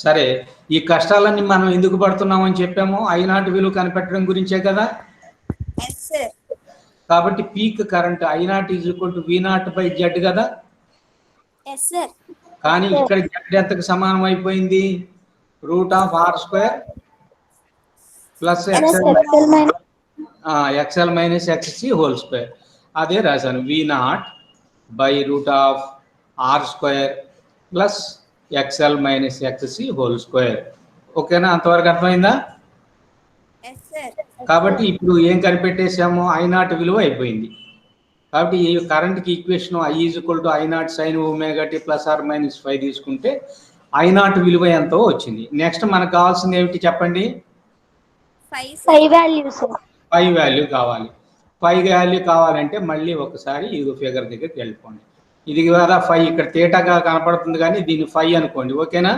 సరే, ఈ కష్టాలన్నీ మనం ఎందుకు పడుతున్నామని చెప్పాము? I0 విలువ కనిపెట్టడం గురించే కదా. కాబట్టి peak current I0 is equal to V0/Z కదా. కానీ ఇక్కడ Z ఎంతకు సమానం అయిపోయింది? Root of R square plus XL minus XC whole square. అదే రాశాను, V0/రూట్ of R square plus XL minus XC whole square. ఓకేనా? అంతవరకు అర్థమైందా? కాబట్టి ఇప్పుడు ఏం కనిపెట్టేసాము? I0 విలువ అయిపోయింది. కాబట్టి ఈ కరెంట్కి equation I is equal to I0 sin ωt plus R minus 5 తీసుకుంటే I0 విలువ ఎంతో వచ్చింది. నెక్స్ట్ మనకు కావాల్సింది ఏమిటి చెప్పండి? 5 వాల్యూ కావాలి. 5 వాల్యూ కావాలంటే మళ్ళీ ఒకసారి ఈ ఫిగర్ దగ్గరికి వెళ్ళిపోండి. ఇది కదా 5, ఇక్కడ తేటగా కనపడుతుంది కానీ దీన్ని 5 అనుకోండి. ఓకేనా?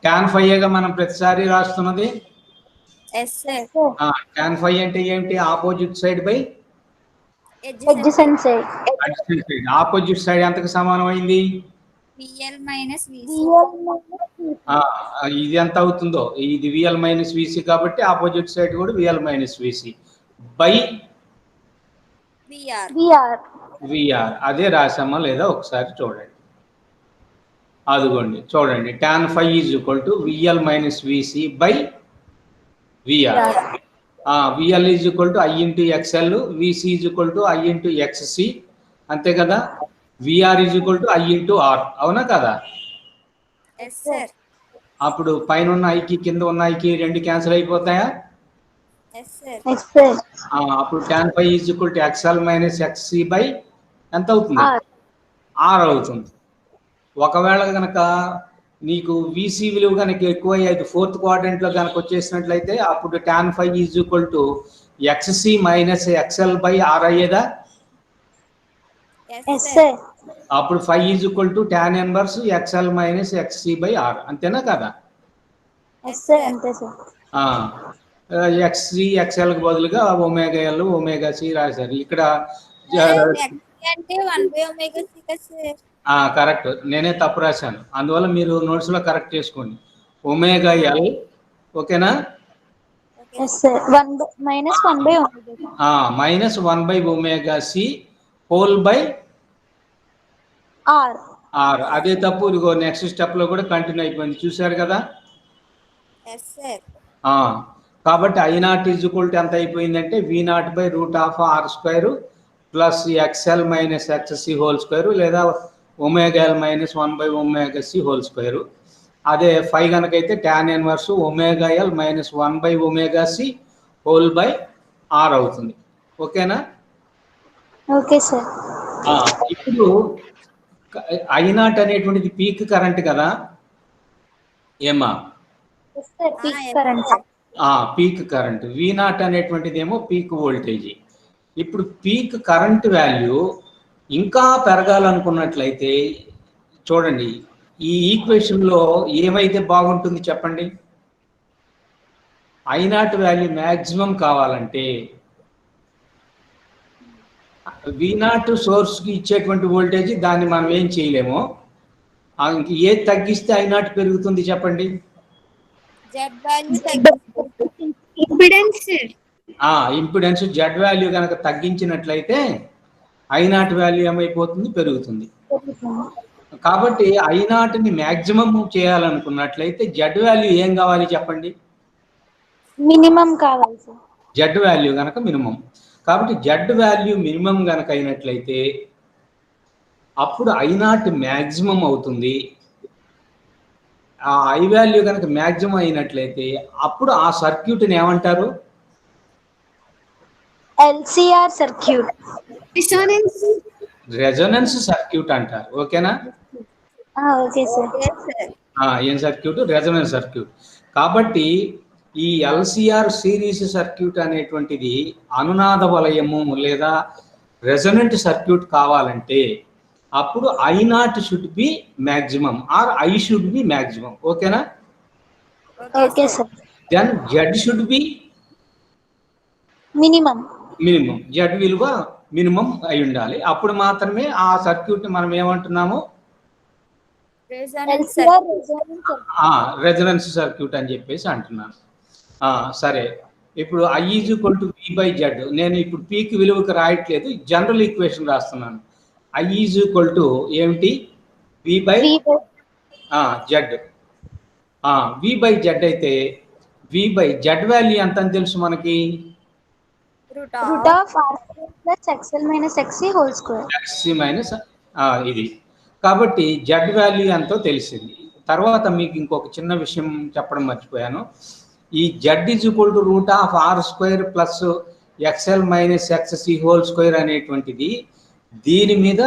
tan 5 మనం ప్రతిసారి రాస్తున్నది. tan 5 అంటే ఏంటి? Opposite side by adjacent side. Opposite side ఎంతకు సమానం అయింది? ఇది ఎంత అవుతుందో, ఇది విఎల్ మైనస్ విసి కాబట్టి ఆపోజిట్ సైడ్ కూడా VL minus VC by VR. అదే రాసామా లేదా ఒకసారి చూడండి. అదిగోండి చూడండి, tan 5 is equal to VL minus VC by VR. VL is equal to I into XL, VC is equal to I into XC. అంతే కదా. VR is equal to I into are. అవునా కదా? అప్పుడు పైన ఉన్న ఐకి కింద ఉన్న ఐకి రెండు క్యాన్సిల్ అయిపోతాయా? అప్పుడు tan 5 is equal to XL minus XC by ఎంత అవుతుంది? ఆర్ అవుతుంది. ఒకవేళ కనుక నీకు విసి విలువ కనుక ఎక్కువ అయ్యేది ఫోర్త్ క్వాడ్రంట్ లో కనుక వచ్చేసినట్లయితే అప్పుడు tan 5 is equal to XC minus XL by R అయ్యేదా? అప్పుడు 5 is equal to tan inverse XL minus XC by R. అంతేనా కదా? ఎక్స్సి ఎక్స్ఎల్ కి బదులుగా ఒమేగా ఎల్ ఒమేగా సి రాశారు. ఇక్కడ కరెక్ట్, నేనే తప్పు రాశాను. అందువల్ల మీరు నోట్స్ లో కరెక్ట్ చేసుకోండి. Omega L. ఓకేనా? Minus 1/ωc whole by R. అదే తప్పు. ఇదిగో నెక్స్ట్ స్టెప్ లో కూడా కంటిన్యూ అయిపోయింది, చూసారు కదా. Yes sir. కాబట్టి I0 ఈజ్ ఈక్వల్ టు ఎంత అయిపోయిందంటే V0/√r² plus XL minus XC whole square లేదా ωL minus 1/ωc whole square. అదే 5 కనుకైతే tan inverse ωL minus 1/ωc whole by R అవుతుంది. ఓకేనా? Okay sir. ఇప్పుడు I0 అనేటువంటిది పీక్ కరెంట్ కదా ఏమా? Peak current. V0 అనేటువంటిది ఏమో పీక్ వోల్టేజ్. ఇప్పుడు పీక్ కరెంట్ వాల్యూ ఇంకా పెరగాలనుకున్నట్లయితే చూడండి, ఈ ఈక్వేషన్ లో ఏమైతే బాగుంటుంది చెప్పండి. I0 వాల్యూ మ్యాక్సిమం కావాలంటే V0 సోర్స్ కి ఇచ్చేటువంటి వోల్టేజ్ దాన్ని మనం ఏం చేయలేము. ఇంక ఏది తగ్గిస్తే I0 పెరుగుతుంది చెప్పండి. Z value impedance Z value కనుక తగ్గించినట్లయితే I0 వాల్యూ ఏమైపోతుంది? పెరుగుతుంది. కాబట్టి I0ని మ్యాక్సిమం చేయాలనుకున్నట్లయితే జెడ్ వాల్యూ ఏం కావాలి చెప్పండి? మినిమం కావాలి సార్. జెడ్ వాల్యూ కనుక మినిమం. కాబట్టి జెడ్ వాల్యూ మినిమం కనుక అయినట్లయితే అప్పుడు I0 మ్యాక్సిమం అవుతుంది. ఆ I వాల్యూ కనుక మ్యాక్సిమం అయినట్లయితే అప్పుడు ఆ సర్క్యూట్ని ఏమంటారు? LCR circuit. రెజొనెన్స్ సర్క్యూట్ అంటారు. ఓకేనా? Okay sir. ఏం సర్క్యూట్? Resonance circuit. కాబట్టి ఈ LCR సిరీస్ సర్క్యూట్ అనేటువంటిది అనునాద వలయము లేదా రెజొనెంట్ సర్క్యూట్ కావాలంటే అప్పుడు I0 should be maximum or I should be maximum. ఓకేనా? Okay sir. Then Z should be minimum. జెడ్ విలువ మినిమం అయి ఉండాలి. అప్పుడు మాత్రమే ఆ సర్క్యూట్ మనం ఏమంటున్నాము? రెజొనెన్స్ సర్క్యూట్ అని చెప్పేసి అంటున్నాను. సరే, ఇప్పుడు I is equal to V/Z. నేను ఇప్పుడు పీక్ విలువకి రాయట్లేదు, జనరల్ ఈక్వేషన్ రాస్తున్నాను. I ఈజ్ ఈక్వల్ టు ఏమిటి? V/Z. V/Z అయితే V/Z వాల్యూ ఎంత అని తెలుసు మనకి? Root of XL minus XC whole square. XC minus ఇది. కాబట్టి జెడ్ వాల్యూ ఎంతో తెలిసింది. తర్వాత మీకు ఇంకొక చిన్న విషయం చెప్పడం మర్చిపోయాను. ఈ Z is equal to √r² plus XL minus XC whole square అనేటువంటిది దీని మీద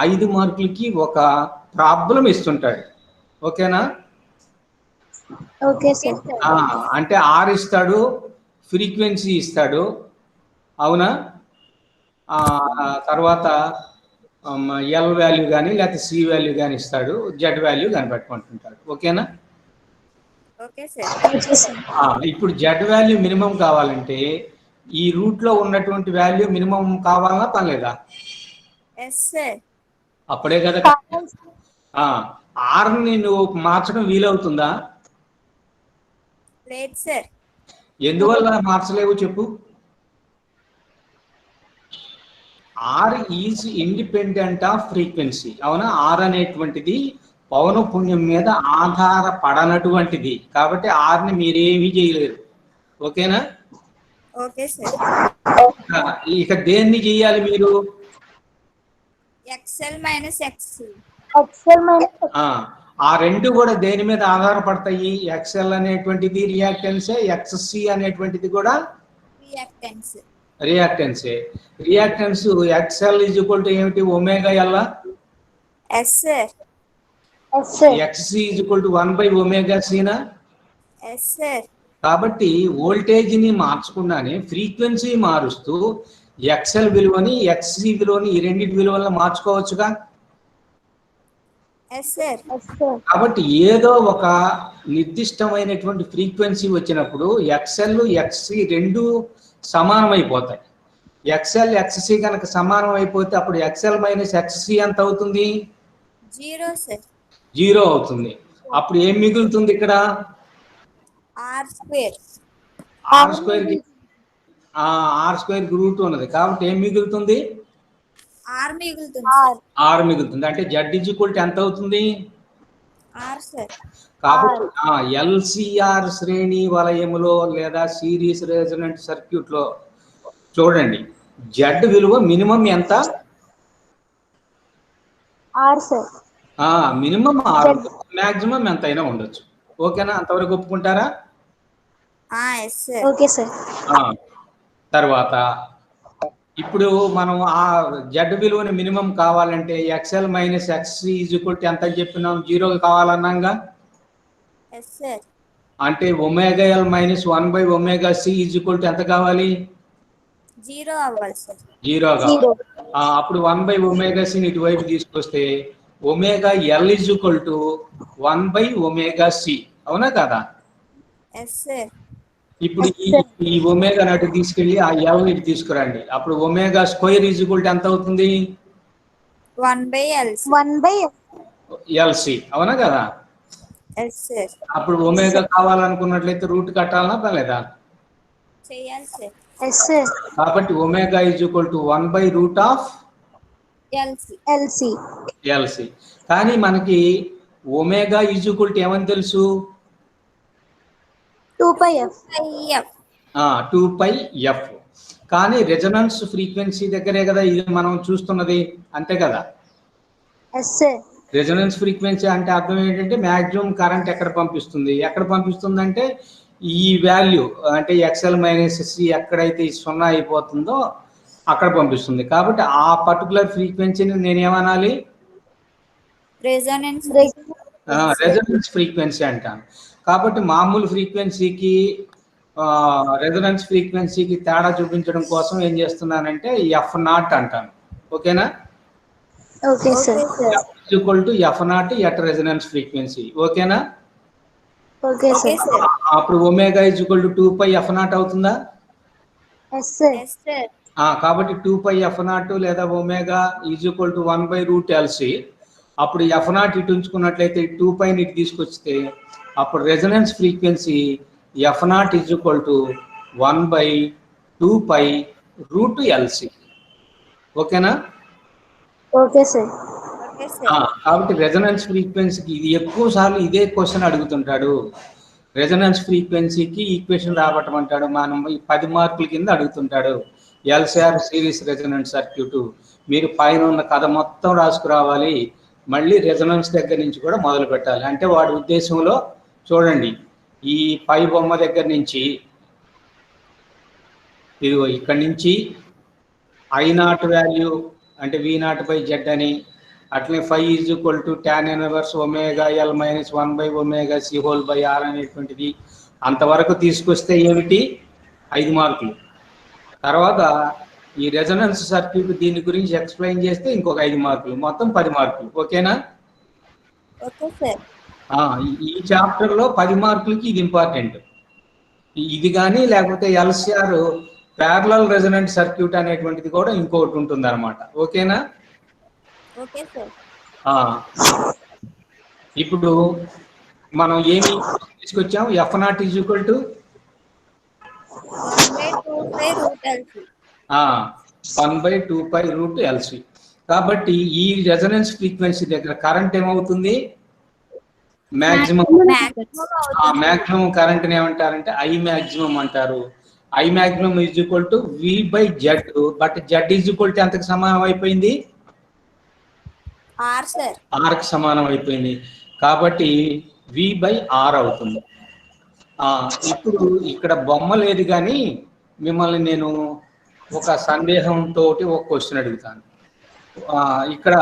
5 మార్కులకి ఒక ప్రాబ్లం ఇస్తుంటాడు. ఓకేనా? Okay sir. అంటే R ఇస్తాడు, ఫ్రీక్వెన్సీ ఇస్తాడు, అవునా? తర్వాత L వాల్యూ కానీ లేకపోతే C వాల్యూ కానీ ఇస్తాడు, జెడ్ వాల్యూ కనిపెట్టుకుంటుంటాడు. ఓకేనా? Okay sir. ఇప్పుడు జెడ్ వాల్యూ మినిమం కావాలంటే ఈ రూట్ లో ఉన్నటువంటి వాల్యూ మినిమం కావాలా పర్లేదా? Yes sir. అప్పుడే కదా ఆర్ని నువ్వు మార్చడం వీలవుతుందా? లేదు సార్. ఎందువల్ల మార్చలేవు చెప్పు? R is independent off frequency. అవునా? R అనేటువంటిది పౌనఃపున్యం మీద ఆధారపడనటువంటిది. కాబట్టి ఆర్ని మీరేమీ చేయలేరు. ఓకేనా? Okay sir. ఇక దేన్ని చేయాలి మీరు? XL minus XC. ఆ రెండు కూడా దేని మీద ఆధారపడతాయి? XL అనేటువంటిది రియాక్టెన్సే, XC అనేటువంటిది కూడా రియాక్టెన్సే. Reactance XL is equal to ఏమిటి? ωL. Yes sir. XC is equal to 1/ωc నా? Yes sir. కాబట్టి వోల్టేజ్ ని మార్చకుండానే ఫ్రీక్వెన్సీ మారుస్తూ XL విలువని XC విలువని ఈ రెండింటి విలువలను మార్చుకోవచ్చుగా. కాబట్టి ఏదో ఒక నిర్దిష్టమైనటువంటి ఫ్రీక్వెన్సీ వచ్చినప్పుడు XL XC రెండు సమానం అయిపోతాయి. XL XC కనుక సమానం అయిపోతే అప్పుడు XL మైనస్ XC ఎంత అవుతుంది? 0 సార్. 0 అవుతుంది. అప్పుడు ఏం మిగులుతుంది ఇక్కడ? R² కి రూట్ ఉన్నది కాబట్టి ఏం మిగులుతుంది? ఆర్ మిగులుతుంది సార్. ఆర్ మిగులుతుంది. అంటే జెడ్ ఈజ్ ఈక్వల్ టు ఎంత అవుతుంది? Are sir. కాబట్టి ఎల్సిఆర్ శ్రేణి వలయములో లేదా సిరీస్ రెజొనెంట్ సర్క్యూట్ లో చూడండి, జెడ్ విలువ మినిమం ఎంత? Are sir. మినిమం 6, మాక్సిమం ఎంత అయినా ఉండొచ్చు. ఓకేనా? అంతవరకు ఒప్పుకుంటారా? Yes sir. Okay sir. తర్వాత ఇప్పుడు మనం ఆ జెడ్ విలువని మినిమం కావాలంటే XL minus XC is equal to ఎంత అని చెప్పినాం? 0 కావాలన్నాగా. Yes sir. అంటే omega L minus 1/ωc is equal to ఎంత కావాలి? 0 అవ్వాలి సార్. 0 కావాలి. అప్పుడు 1/ωc ఇటువైపు తీసుకొస్తే omega L is equal to 1/ωc, అవునా కదా? Yes sir. ఇప్పుడు ఈ ఒమేగా నటు తీసుకెళ్ళి ఆ ఎల్ ఇటు తీసుకురండి. అప్పుడు omega square is equal to ఎంత అవుతుంది? 1/LC. అవునా కదా? Yes sir. అప్పుడు ఒమేగా కావాలనుకున్నట్లయితే రూట్ కట్టాలనా పర్లేదా? చేయాలి సార్. Yes sir. కాబట్టి omega is equal to 1/√LC. కానీ మనకి ఒమేగా ఈజ్ ఈక్వల్ టు ఏమని తెలుసు? 2πf. 2πf. కానీ రెజొనెన్స్ ఫ్రీక్వెన్సీ దగ్గరే కదా ఇది మనం చూస్తున్నది, అంతే కదా? Yes sir. రెజొనెన్స్ ఫ్రీక్వెన్సీ అంటే అర్థం ఏంటంటే మ్యాక్సిమం కరెంట్ ఎక్కడ పంపిస్తుంది అంటే ఈ వాల్యూ అంటే ఎక్స్ఎల్ మైనస్ సి ఎక్కడైతే 0 అయిపోతుందో అక్కడ పంపిస్తుంది. కాబట్టి ఆ పర్టికులర్ ఫ్రీక్వెన్సీని నేనేమనాలి? రెజొనెన్స్ ఫ్రీక్వెన్సీ అంటాను. కాబట్టి మామూలు ఫ్రీక్వెన్సీకి రెజొనెన్స్ ఫ్రీక్వెన్సీకి తేడా చూపించడం కోసం ఏం చేస్తున్నానంటే F0 అంటాను. ఓకేనా? Okay sir. Equal to F0 at resonance frequency. ఓకేనా? Okay sir. అప్పుడు omega is equal to 2πf0 అవుతుందా? Yes sir. కాబట్టి 2πf0 లేదా omega is equal to 1/√LC. అప్పుడు F0 ఇటు ఉంచుకున్నట్లయితే 2π ఇటు తీసుకొస్తే అప్పుడు resonance frequency F0 is equal to 1/2π√LC. ఓకేనా? Okay sir. కాబట్టి రెజొనెన్స్ ఫ్రీక్వెన్సీకి ఇది ఎక్కువ సార్లు ఇదే క్వశ్చన్ అడుగుతుంటాడు. రెజొనెన్స్ ఫ్రీక్వెన్సీకి ఈక్వేషన్ రాబట్టమంటాడు. మనం 10 మార్కుల కింద అడుగుతుంటాడు. ఎల్సిఆర్ సిరీస్ రెజొనెంట్ సర్క్యూట్ మీరు పైన ఉన్న కథ మొత్తం రాసుకురావాలి. మళ్ళీ రెజొనెన్స్ దగ్గర నుంచి కూడా మొదలు పెట్టాలి. అంటే వాడి ఉద్దేశంలో చూడండి, ఈ పై బొమ్మ దగ్గర నుంచి ఇదిగో ఇక్కడి నుంచి I0 వాల్యూ అంటే V0/Z అని, అట్లనే φ is equal to tan inverse omega L minus 1/ωc/r అనేటువంటిది అంతవరకు తీసుకొస్తే ఏమిటి? 5 మార్కులు. తర్వాత ఈ రెజొనెన్స్ సర్క్యూట్ దీని గురించి ఎక్స్ప్లెయిన్ చేస్తే ఇంకొక 5 మార్కులు, మొత్తం 10 మార్కులు. ఓకేనా? Okay sir. ఈ చాప్టర్ లో 10 మార్కులకి ఇది ఇంపార్టెంట్. ఇది కానీ లేకపోతే ఎల్సిఆర్ ప్యారలల్ రెజొనెంట్ సర్క్యూట్ అనేటువంటిది కూడా ఇంకొకటి ఉంటుంది అనమాట. ఓకేనా? Okay sir. ఇప్పుడు మనం ఏమి తీసుకొచ్చాం? F0 is equal to 1/2π√LC. కాబట్టి ఈ రెజొనెన్స్ ఫ్రీక్వెన్సీ దగ్గర కరెంట్ ఏమవుతుంది? మ్యాక్సిమం కరెంట్ ఏమంటారంటే I మాక్సిమం అంటారు. I maximum is equal to V/Z. But Z is equal to ఎంతకు సమానం అయిపోయింది? R కి సమానం అయిపోయింది. కాబట్టి V/R అవుతుంది. ఇప్పుడు ఇక్కడ బొమ్మ లేదు కానీ మిమ్మల్ని నేను ఒక సందేహంతో ఒక క్వశ్చన్ అడుగుతాను. ఇక్కడ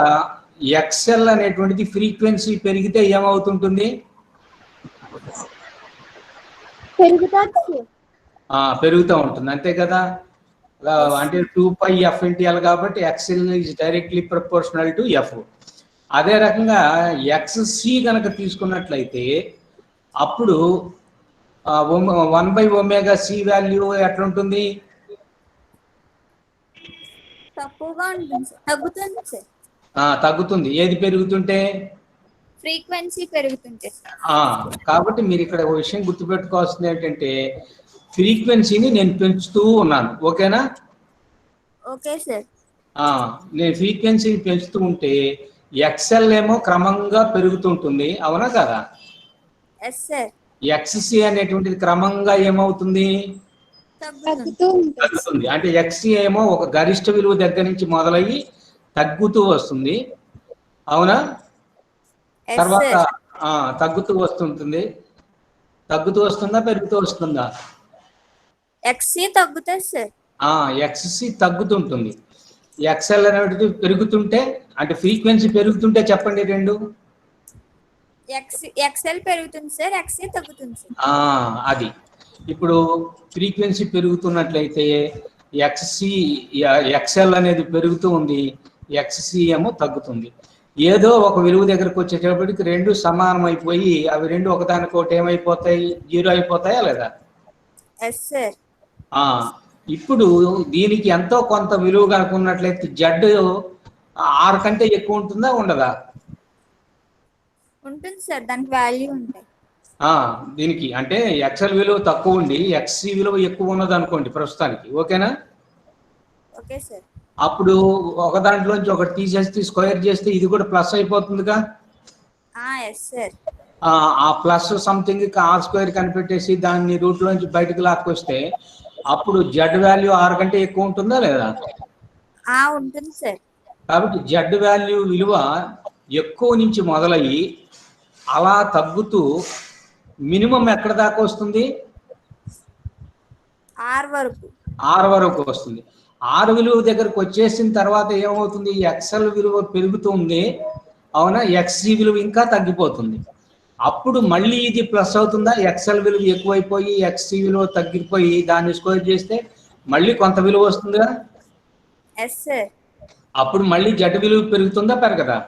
ఎక్స్ఎల్ అనేటువంటిది ఫ్రీక్వెన్సీ పెరిగితే ఏమవుతుంటుంది? పెరుగుతూ ఉంటుంది, అంతే కదా? అంటే 2πf/L కాబట్టి XL is directly proportional to F. అదే రకంగా XC కనుక తీసుకున్నట్లయితే అప్పుడు 1/ωc వాల్యూ ఎట్లుంటుంది? తగ్గుతుంది. ఏది పెరుగుతుంటే? ఫ్రీక్వెన్సీ పెరుగుతుంటే. కాబట్టి మీరు ఇక్కడ ఒక విషయం గుర్తుపెట్టుకోవాల్సింది ఏంటంటే ఫ్రీక్వెన్సీని నేను పెంచుతూ ఉన్నాను. ఓకేనా? Okay sir. నేను ఫ్రీక్వెన్సీ పెంచుతూ ఉంటే ఎక్స్ఎల్ ఏమో క్రమంగా పెరుగుతుంటుంది, అవునా కదా? Yes sir. ఎక్స్సి అనేటువంటిది క్రమంగా ఏమవుతుంది? తగ్గుతుంది. అంటే ఎక్స్సి ఏమో ఒక గరిష్ట విలువ దగ్గర నుంచి మొదలయ్యి తగ్గుతూ వస్తుంది, అవునా? తర్వాత తగ్గుతూ వస్తుంటుంది. తగ్గుతూ వస్తుందా, పెరుగుతూ వస్తుందా? ఎక్స్సి తగ్గుతుంది సార్. ఎక్స్సి తగ్గుతుంటుంది. ఎక్స్ఎల్ అనేది పెరుగుతుంటే, అంటే ఫ్రీక్వెన్సీ పెరుగుతుంటే చెప్పండి రెండు. ఎక్స్ఎల్ పెరుగుతుంది సార్, ఎక్స్సి తగ్గుతుంది సార్. అది ఇప్పుడు ఫ్రీక్వెన్సీ పెరుగుతున్నట్లయితే ఎక్స్ఎల్ అనేది పెరుగుతూ ఉంది, ఎక్స్సి ఏమో తగ్గుతుంది. ఏదో ఒక విలువ దగ్గరకు వచ్చేటప్పటికి రెండు సమానం అయిపోయి అవి రెండు ఒకదానికోటి ఏమైపోతాయి? 0 అయిపోతాయా లేదా? Yes sir. ఇప్పుడు దీనికి ఎంతో కొంత విలువ కనుకున్నట్లయితే జడ్ 6 కంటే ఎక్కువ ఉంటుందా, ఉండదా? ఉంటుంది సార్, దానికి వాల్యూ ఉంటాయి. దీనికి అంటే ఎక్స్ఎల్ విలువ తక్కువ ఉండి ఎక్స్సి విలువ ఎక్కువ ఉన్నది అనుకోండి ప్రస్తుతానికి, ఓకేనా? Okay sir. అప్పుడు ఒక దాంట్లోంచి ఒకటి తీసేసి స్క్వేర్ చేస్తే ఇది కూడా ప్లస్ అయిపోతుందిగా. Yes sir. ఆ ప్లస్ సంథింగ్ r² కనిపెట్టేసి దాన్ని రూట్ లోంచి బయటకు లాక్కొస్తే అప్పుడు జెడ్ వాల్యూ 6 కంటే ఎక్కువ ఉంటుందా లేదా? ఉంటుంది సార్. కాబట్టి జెడ్ వాల్యూ విలువ ఎక్కువ నుంచి మొదలయ్యి అలా తగ్గుతూ మినిమం ఎక్కడ దాకా వస్తుంది? R వరకు వస్తుంది. R విలువ దగ్గరకు వచ్చేసిన తర్వాత ఏమవుతుంది? ఎక్స్ఎల్ విలువ పెరుగుతుంది, అవునా? ఎక్స్సి విలువ ఇంకా తగ్గిపోతుంది. అప్పుడు మళ్ళీ ఇది ప్లస్ అవుతుందా? ఎక్స్ఎల్ విలువ ఎక్కువైపోయి ఎక్స్సి విలువ తగ్గిపోయి దాన్ని స్క్వేర్ చేస్తే మళ్ళీ కొంత విలువ వస్తుందా? Yes sir. అప్పుడు మళ్ళీ జెడ్ విలువ పెరుగుతుందా, పెరగదా?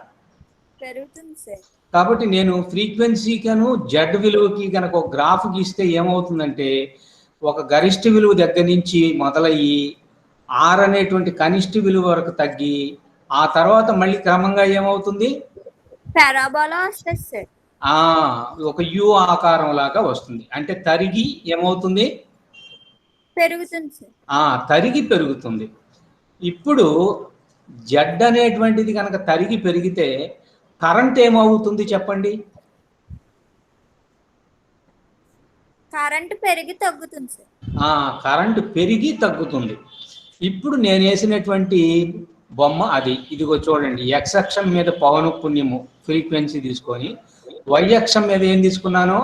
పెరుగుతుంది సార్. కాబట్టి నేను ఫ్రీక్వెన్సీకను జెడ్ విలువకి కనుక ఒక గ్రాఫ్ గీస్తే ఏమవుతుందంటే ఒక గరిష్ట విలువ దగ్గర నుంచి మొదలయ్యి R అనేటువంటి కనిష్ట విలువ వరకు తగ్గి ఆ తర్వాత మళ్ళీ క్రమంగా ఏమవుతుంది? పారాబోలా వస్తుంది సార్. ఒక యు ఆకారం లాగా వస్తుంది. అంటే తరిగి ఏమవుతుంది? పెరుగుతుంది సార్. తరిగి పెరుగుతుంది. ఇప్పుడు జెడ్ అనేటువంటిది కనుక తరిగి పెరిగితే కరెంట్ ఏమవుతుంది చెప్పండి? కరెంట్ పెరిగి తగ్గుతుంది సార్. కరెంట్ పెరిగి తగ్గుతుంది. ఇప్పుడు నేను వేసినటువంటి బొమ్మ అది, ఇదిగో చూడండి. ఎక్స్ అక్షం మీద పౌనఃపున్యము ఫ్రీక్వెన్సీ తీసుకొని వై అక్షం మీద ఏం తీసుకున్నాను?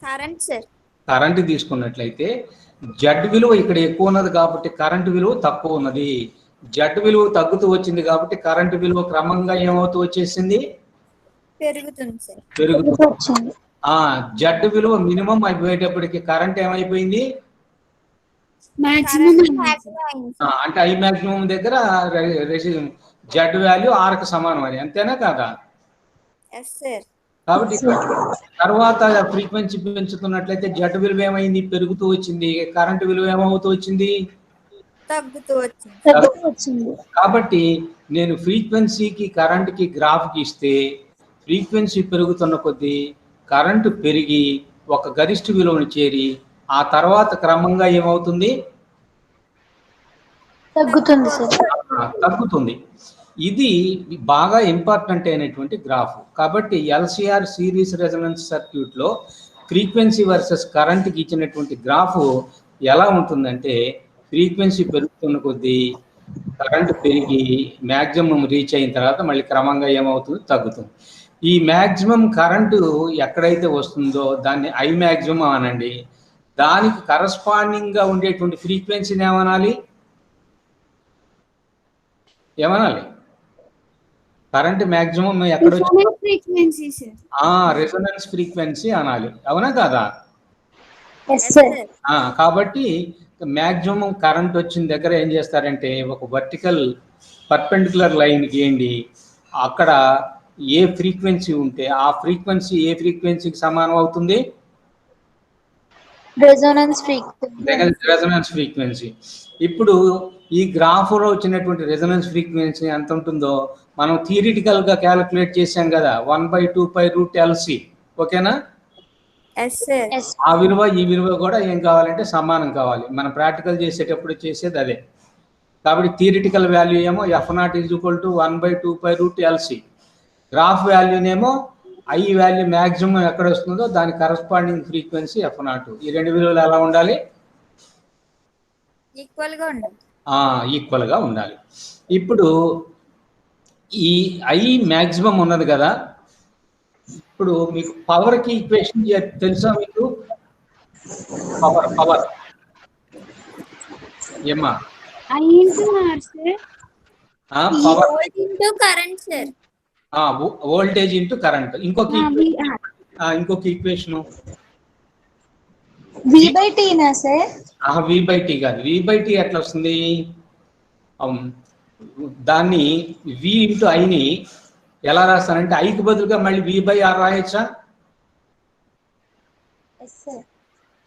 Current sir. కరెంట్ తీసుకున్నట్లయితే జెడ్ విలువ ఇక్కడ ఎక్కువ ఉన్నది కాబట్టి కరెంట్ విలువ తక్కువ ఉన్నది. జెడ్ విలువ తగ్గుతూ వచ్చింది కాబట్టి కరెంట్ విలువ క్రమంగా ఏమవుతూ వచ్చేసింది? పెరుగుతుంది సార్. పెరుగుతుంది. జెడ్ విలువ మినిమం అయిపోయేటప్పటికి కరెంట్ ఏమైపోయింది? అంటే ఐ మాక్సిమం దగ్గర జెడ్ వాల్యూ ఆర్కి సమానం అని, అంతేనా కాదా? కాబట్టి తర్వాత ఫ్రీక్వెన్సీ పెంచుతున్నట్లయితే జెడ్ విలువ ఏమైంది? పెరుగుతూ వచ్చింది. కరెంట్ విలువ ఏమవుతూ వచ్చింది? తగ్గుతూ వచ్చింది. కాబట్టి నేను ఫ్రీక్వెన్సీకి కరెంట్కి గ్రాఫ్ గీస్తే ఫ్రీక్వెన్సీ పెరుగుతున్న కొద్దీ కరెంటు పెరిగి ఒక గరిష్ట విలువను చేరి ఆ తర్వాత క్రమంగా ఏమవుతుంది? తగ్గుతుంది. ఇది బాగా ఇంపార్టెంట్ అయినటువంటి గ్రాఫ్. కాబట్టి ఎల్సిఆర్ సిరీస్ రెజొనెన్స్ సర్క్యూట్ లో ఫ్రీక్వెన్సీ వర్సెస్ కరెంట్కి ఇచ్చినటువంటి గ్రాఫ్ ఎలా ఉంటుందంటే ఫ్రీక్వెన్సీ పెరుగుతున్న కొద్దీ కరెంట్ పెరిగి మ్యాక్సిమం రీచ్ అయిన తర్వాత మళ్ళీ క్రమంగా ఏమవుతుంది? తగ్గుతుంది. ఈ మ్యాక్సిమం కరెంటు ఎక్కడైతే వస్తుందో దాన్ని ఐ మ్యాక్సిమం అనండి. దానికి కరస్పాండింగ్ గా ఉండేటువంటి ఫ్రీక్వెన్సీని ఏమనాలి? కరెంట్ మ్యాక్సిమం ఎక్కడ రెసొనెన్స్ ఫ్రీక్వెన్సీ అనాలి, అవునా కాదా? కాబట్టి మ్యాక్సిమం కరెంట్ వచ్చిన దగ్గర ఏం చేస్తారంటే ఒక వర్టికల్ పర్పెండిక్యులర్ లైన్ గీయండి. అక్కడ ఏ ఫ్రీక్వెన్సీ ఉంటే ఆ ఫ్రీక్వెన్సీ ఏ ఫ్రీక్వెన్సీకి సమానం అవుతుంది? Resonance frequency. ఇప్పుడు ఈ గ్రాఫ్లో వచ్చినటువంటి రెసొనెన్స్ ఫ్రీక్వెన్సీ ఎంత ఉంటుందో మనం థియరిటికల్ గా క్యాలిక్యులేట్ చేసాం కదా, 1/2π√LC, ఓకేనా? ఆ విలువ ఈ విలువ కూడా ఏం కావాలంటే సమానం కావాలి. మనం ప్రాక్టికల్ చేసేటప్పుడు చేసేది అదే. కాబట్టి థియరిటికల్ వాల్యూ ఏమో F0 is equal to 1/2π√LC. Graph వాల్యూనేమో ఐ వాల్యూ మ్యాక్సిమం ఎక్కడ వస్తుందో దాని కరస్పాండింగ్ ఫ్రీక్వెన్సీ F0. ఈ రెండు విలువలు ఎలా ఉండాలి? ఈక్వల్ గా ఉండాలి. ఇప్పుడు ఈ ఐ మ్యాక్సిమం ఉన్నది కదా, ఇప్పుడు మీకు పవర్ కి ఈక్వేషన్ తెలుసా మీకు? పవర్ ఏమా? Power voltage into current. ఇంకొక ఈక్వేషన్ V/T నా సార్? V/T కాదు. V/T ఎట్లా వస్తుంది? దాన్ని V ఇంటూ ఐని ఎలా రాస్తానంటే ఐకి బదులుగా మళ్ళీ V/R రాయొచ్చా?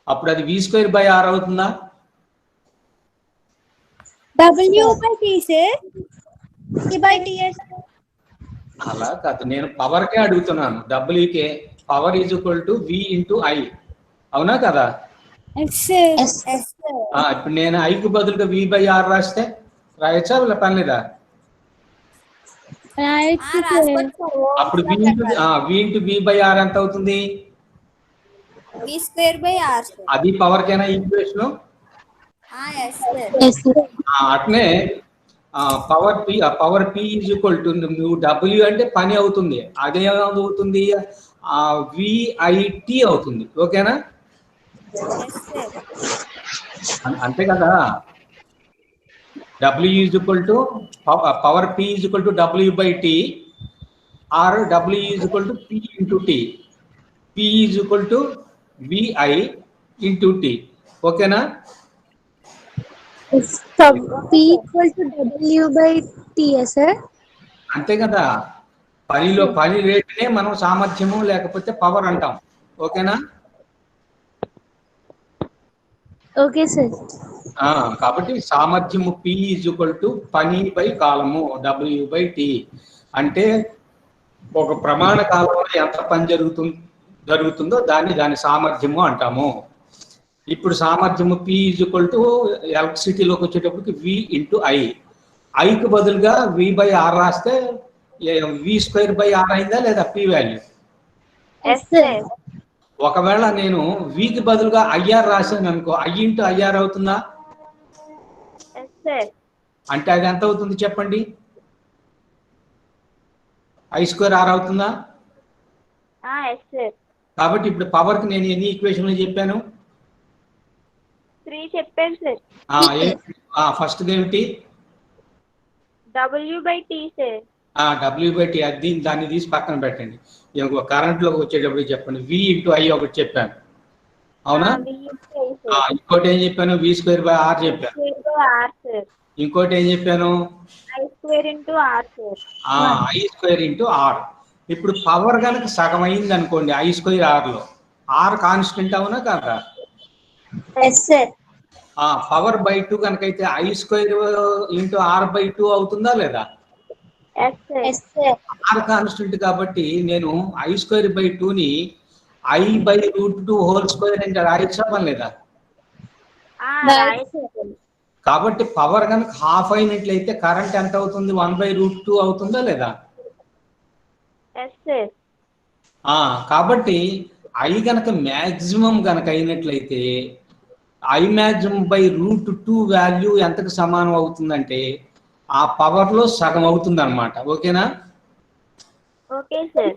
అప్పుడు అది V²/R అవుతుందా? అలా కాదు, నేను పవర్కే అడుగుతున్నాను. Wకే power is equal to V into I, అవునా కదా? ఇప్పుడు నేను ఐకి బదులుగా V/R రాస్తే రాయొచ్చా పని లేదా? అప్పుడు V ఇంటూ V/R ఎంత అవుతుంది? V²/R. అది పవర్ కేనా ఈక్వేషన్? అట్నే power P is equal to నువ్వు W అంటే పని అవుతుంది, అదే అవుతుంది VIT అవుతుంది. ఓకేనా? అంతే కదా. W is equal to power P is equal to W/T or W is equal to P into T. P is equal to VI into T. ఓకేనా? P/W/T sir. అంతే కదా. పని రేటునే మనం సామర్థ్యము లేకపోతే పవర్ అంటాం. ఓకేనా? Okay sir. కాబట్టి సామర్థ్యము P ఈజ్ ఈక్వల్ టు పని బై కాలము W/T. అంటే ఒక ప్రమాణ కాలంలో ఎంత పని జరుగుతుందో దాని సామర్థ్యము అంటాము. ఇప్పుడు సామర్థ్యము P ఈజ్ ఈక్వల్ టు ఎలక్ట్రిసిటీలోకి వచ్చేటప్పటికి V ఇంటూ ఐ. ఐకి బదులుగా V/R రాస్తే V²/R అయిందా లేదా P వాల్యూ? ఒకవేళ నేను వీకి బదులుగా IR రాశాను అనుకో, I ఇంటూ IR అవుతుందా? అంటే అది ఎంత అవుతుంది చెప్పండి? I²R అవుతుందా? కాబట్టి ఇప్పుడు పవర్ కి నేను ఎన్ని ఈక్వేషన్లు చెప్పాను? 3 చెప్పారు సార్. ఫస్ట్ ఏమిటి? W/T sir. W/T. అది దాన్ని తీసి పక్కన పెట్టండి. కరెంట్ లోకి వచ్చేటప్పుడు చెప్పండి. V ఇంటూ ఐ ఒకటి చెప్పాను, అవునా? ఇంకోటి ఏం చెప్పాను? V²/R చెప్పాను. ఇంకోటి ఏం చెప్పాను? I² into R. ఇప్పుడు పవర్ కనుక సగం అయింది అనుకోండి I²R లో, R కాన్స్టెంట్ అవునా కాదా? పవర్ బై 2 కనుక అయితే I² ఇంటూ R/2 అవుతుందా లేదా? R కాన్స్టెంట్ కాబట్టి నేను I²/2ని I/√2 హోల్ స్క్వేర్ అంటే రాయొచ్చా పని లేదా? కాబట్టి పవర్ కనుక హాఫ్ అయినట్లయితే కరెంట్ ఎంత అవుతుంది? 1/√2 అవుతుందా లేదా? కాబట్టి I కనుక మ్యాక్సిమం కనుక అయినట్లయితే I మ్యాక్సిమం √2 వాల్యూ ఎంతకు సమానం అవుతుందంటే ఆ పవర్ లో సగం అవుతుంది అన్నమాట. ఓకేనా? Okay sir.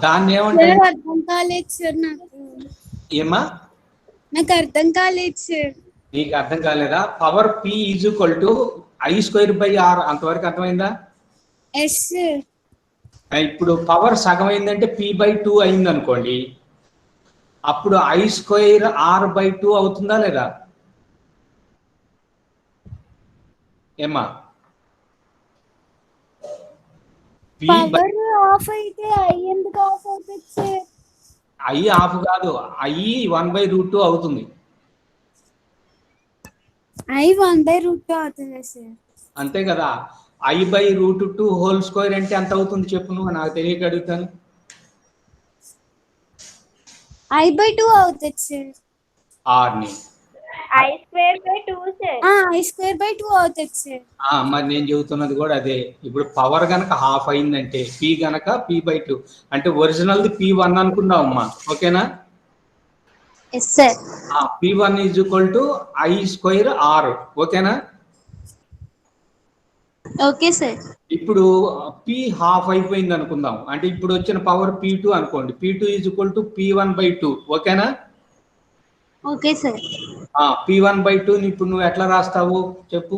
దాన్ని ఏమంటారు? అర్థం కాలేదు సార్ నాకు. ఏమా? నాకు అర్థం కాలేదు సార్. నీకు అర్థం కాలేదా? Power P is equal to I²/R. అంతవరకు అర్థమైందా? ఇప్పుడు పవర్ సగం అయిందంటే P/2 అయింది అనుకోండి, అప్పుడు I²R/2 అవుతుందా లేదా? ఏమా? పవర్ ఆఫ్ అయితే ఐ ఎందుకు ఆఫ్ అవుతుంది సార్? ఐ ఆఫ్ కాదు, I 1/√2 అవుతుంది. I 1/√2 అవుతుంది సార్. అంతే కదా. I/√2 హోల్ స్క్వేర్ అంటే ఎంత అవుతుంది చెప్పు నువ్వు, నాకు తెలియక అడుగుతాను. I/2 అవుతుంది సార్. R ని I square by 2 sir. I square by 2 అవుతుంది సార్. మరి నేను చెబుతున్నది కూడా అదే. ఇప్పుడు పవర్ గనక హాఫ్ అయిందంటే పి గనక p/2 అంటే ఒరిజినల్ది p1 అనుకుందాం అమ్మా, ఓకేనా? Yes sir. p1 = I²R, ఓకేనా? Okay sir. ఇప్పుడు p హాఫ్ అయిపోయింది అనుకుందాం, అంటే ఇప్పుడు వచ్చిన పవర్ p2 అనుకోండి. p2 = p1/2, ఓకేనా? Okay sir. p1/2 ని ఇప్పుడు నువ్వు ఎట్లా రాస్తావు చెప్పు?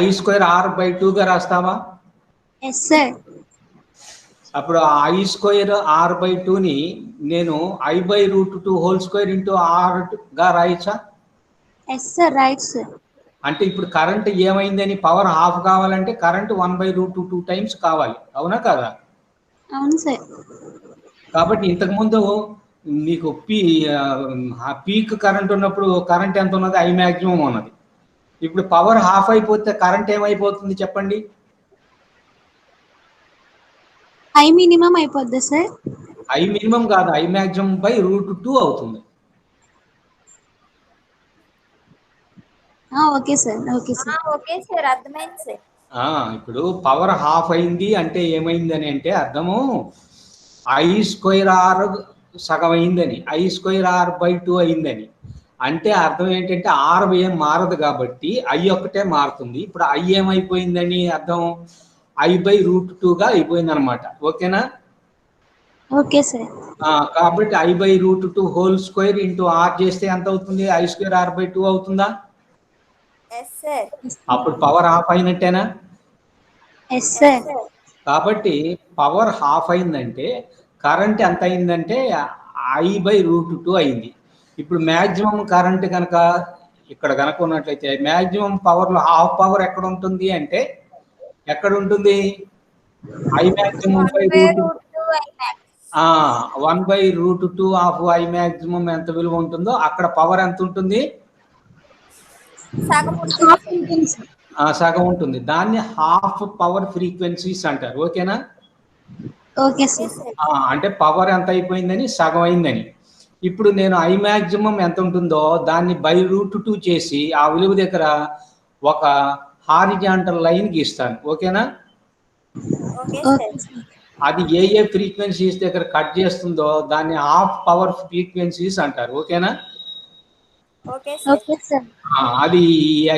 I²R/2గా రాస్తావా? Yes sir. అప్పుడు I²R/2 ని నేను I/√2² R గా రాయచ్చా? Yes sir, right sir. అంటే ఇప్పుడు కరెంట్ ఏమైందని, పవర్ హాఫ్ కావాలంటే కరెంట్ 1/√2 టైమ్స్ కావాలి, అవునా కదా? అవును సార్. కాబట్టి ఇంతకుముందు నీకు పీక్ కరెంట్ ఉన్నప్పుడు కరెంట్ ఎంత ఉన్నది? I మ్యాక్సిమం ఉన్నది. ఇప్పుడు పవర్ హాఫ్ అయిపోతే కరెంట్ ఏమైపోతుంది చెప్పండి? I మినిమం అయిపోద్దా సార్? I మినిమం కాదు, I మ్యాక్సిమం /√2 అవుతుంది. Okay sir. Okay sir. Okay sir, అర్థమైంది సార్. ఇప్పుడు పవర్ హాఫ్ అయింది అంటే ఏమైందని అంటే అర్థము I²R సగం అయిందని, I²R/2 అయిందని. అంటే అర్థం ఏంటంటే R ఏం మారదు కాబట్టి I ఒక్కటే మారుతుంది. ఇప్పుడు I ఏమైపోయిందని అర్థం? I/√2గా అయిపోయింది అనమాట, ఓకేనా? Okay sir. కాబట్టి I/√2² R చేస్తే ఎంత అవుతుంది? I²R/2 అవుతుందా? Yes sir. అప్పుడు పవర్ హాఫ్ అయినట్టేనా? Yes sir. కాబట్టి పవర్ హాఫ్ అయిందంటే కరెంట్ ఎంత అయిందంటే I/√2 అయింది. ఇప్పుడు మ్యాక్సిమం కరెంట్ కనుక ఇక్కడ కనుక ఉన్నట్లయితే మ్యాక్సిమం పవర్లో హాఫ్ పవర్ ఎక్కడ ఉంటుంది అంటే ఎక్కడ ఉంటుంది? I maximum /√2. 1/√2 of I maximum ఎంత విలువ ఉంటుందో అక్కడ పవర్ ఎంత ఉంటుంది? సగం ఉంటుంది. దాన్ని హాఫ్ పవర్ ఫ్రీక్వెన్సీస్ అంటారు, ఓకేనా? Okay sir. అంటే పవర్ ఎంత అయిపోయిందని, సగం అయిందని. ఇప్పుడు నేను I మ్యాక్సిమం ఎంత ఉంటుందో దాన్ని /√2 చేసి ఆ విలువ దగ్గర ఒక హారిజాంటల్ లైన్ గీస్తాను, ఓకేనా? అది ఏ ఫ్రీక్వెన్సీస్ దగ్గర కట్ చేస్తుందో దాన్ని హాఫ్ పవర్ ఫ్రీక్వెన్సీస్ అంటారు, ఓకేనా? అది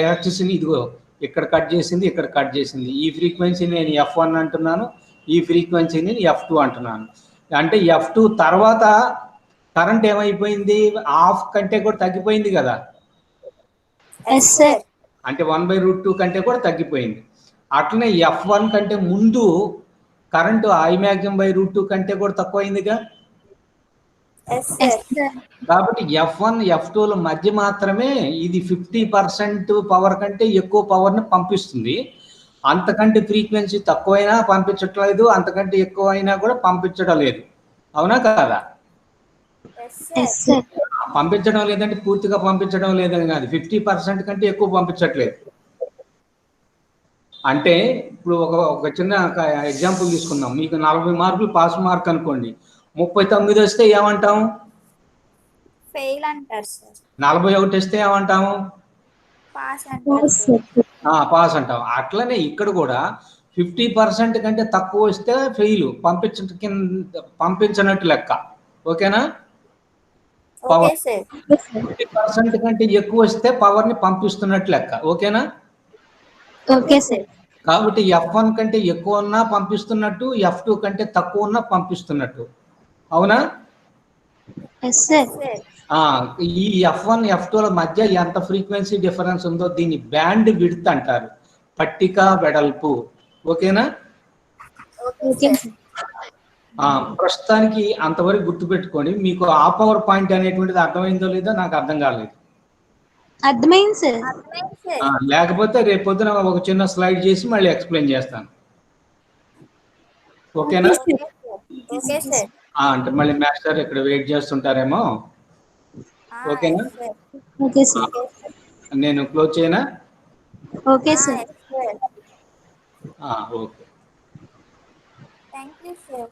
యాక్సిస్ ని ఇదిగో ఇక్కడ కట్ చేసింది, ఇక్కడ కట్ చేసింది. ఈ ఫ్రీక్వెన్సీని నేను F1 అంటున్నాను, ఈ ఫ్రీక్వెన్సీని F2 అంటున్నాను. అంటే F2 తర్వాత కరెంట్ ఏమైపోయింది? హాఫ్ కంటే కూడా తగ్గిపోయింది కదా, అంటే 1/√2 కంటే కూడా తగ్గిపోయింది. అట్లనే F1 కంటే ముందు కరెంటు I మ్యాక్సిమం /√2 కంటే కూడా తక్కువైందిగా. కాబట్టి F1 F2ల మధ్య మాత్రమే ఇది 50% పవర్ కంటే ఎక్కువ పవర్ని పంపిస్తుంది. అంతకంటే ఫ్రీక్వెన్సీ తక్కువైనా పంపించట్లేదు, అంతకంటే ఎక్కువ అయినా కూడా పంపించడం లేదు, అవునా కాదా? పంపించడం లేదంటే పూర్తిగా పంపించడం లేదని కాదు, 50% కంటే ఎక్కువ పంపించట్లేదు. అంటే ఇప్పుడు ఒక చిన్న ఎగ్జాంపుల్ తీసుకుందాం. మీకు 40 మార్కులు పాస్ మార్క్ అనుకోండి, 39 వస్తే ఏమంటాం? ఫెయిల్ అంటారు సార్. 41 వస్తే ఏమంటాము? పాస్ అంటారు. పాస్ అంటాం. అట్లనే ఇక్కడ కూడా 50% కంటే తక్కువ వస్తే ఫెయిల్, పంపించినట్టు లెక్క, ఓకేనా? 50% కంటే ఎక్కువ వస్తే పవర్ ని పంపిస్తున్నట్టు లెక్క, ఓకేనా? Okay sir. కాబట్టి F1 కంటే ఎక్కువ ఉన్నా పంపిస్తున్నట్టు, F2 కంటే తక్కువ ఉన్నా పంపిస్తున్నట్టు, అవునా? ఈ F1 F2ల మధ్య ఎంత ఫ్రీక్వెన్సీ డిఫరెన్స్ ఉందో దీన్ని బ్యాండ్ విడ్త్ అంటారు, పట్టిక వెడల్పు, ఓకేనా? ప్రస్తుతానికి అంతవరకు గుర్తుపెట్టుకోండి. మీకు ఆ పవర్ పాయింట్ అనేటువంటిది అర్థమైందో లేదో నాకు అర్థం కాలేదు. అర్థమైంది సార్. లేకపోతే రేపు పొద్దున ఒక చిన్న స్లైడ్ చేసి మళ్ళీ ఎక్స్ప్లెయిన్ చేస్తాను, ఓకేనా? అంటే మళ్ళీ మాస్టర్ ఇక్కడ వెయిట్ చేస్తుంటారేమో, ఓకేనా? నేను క్లోజ్ చేయనా? Okay sir. Okay, thank you sir.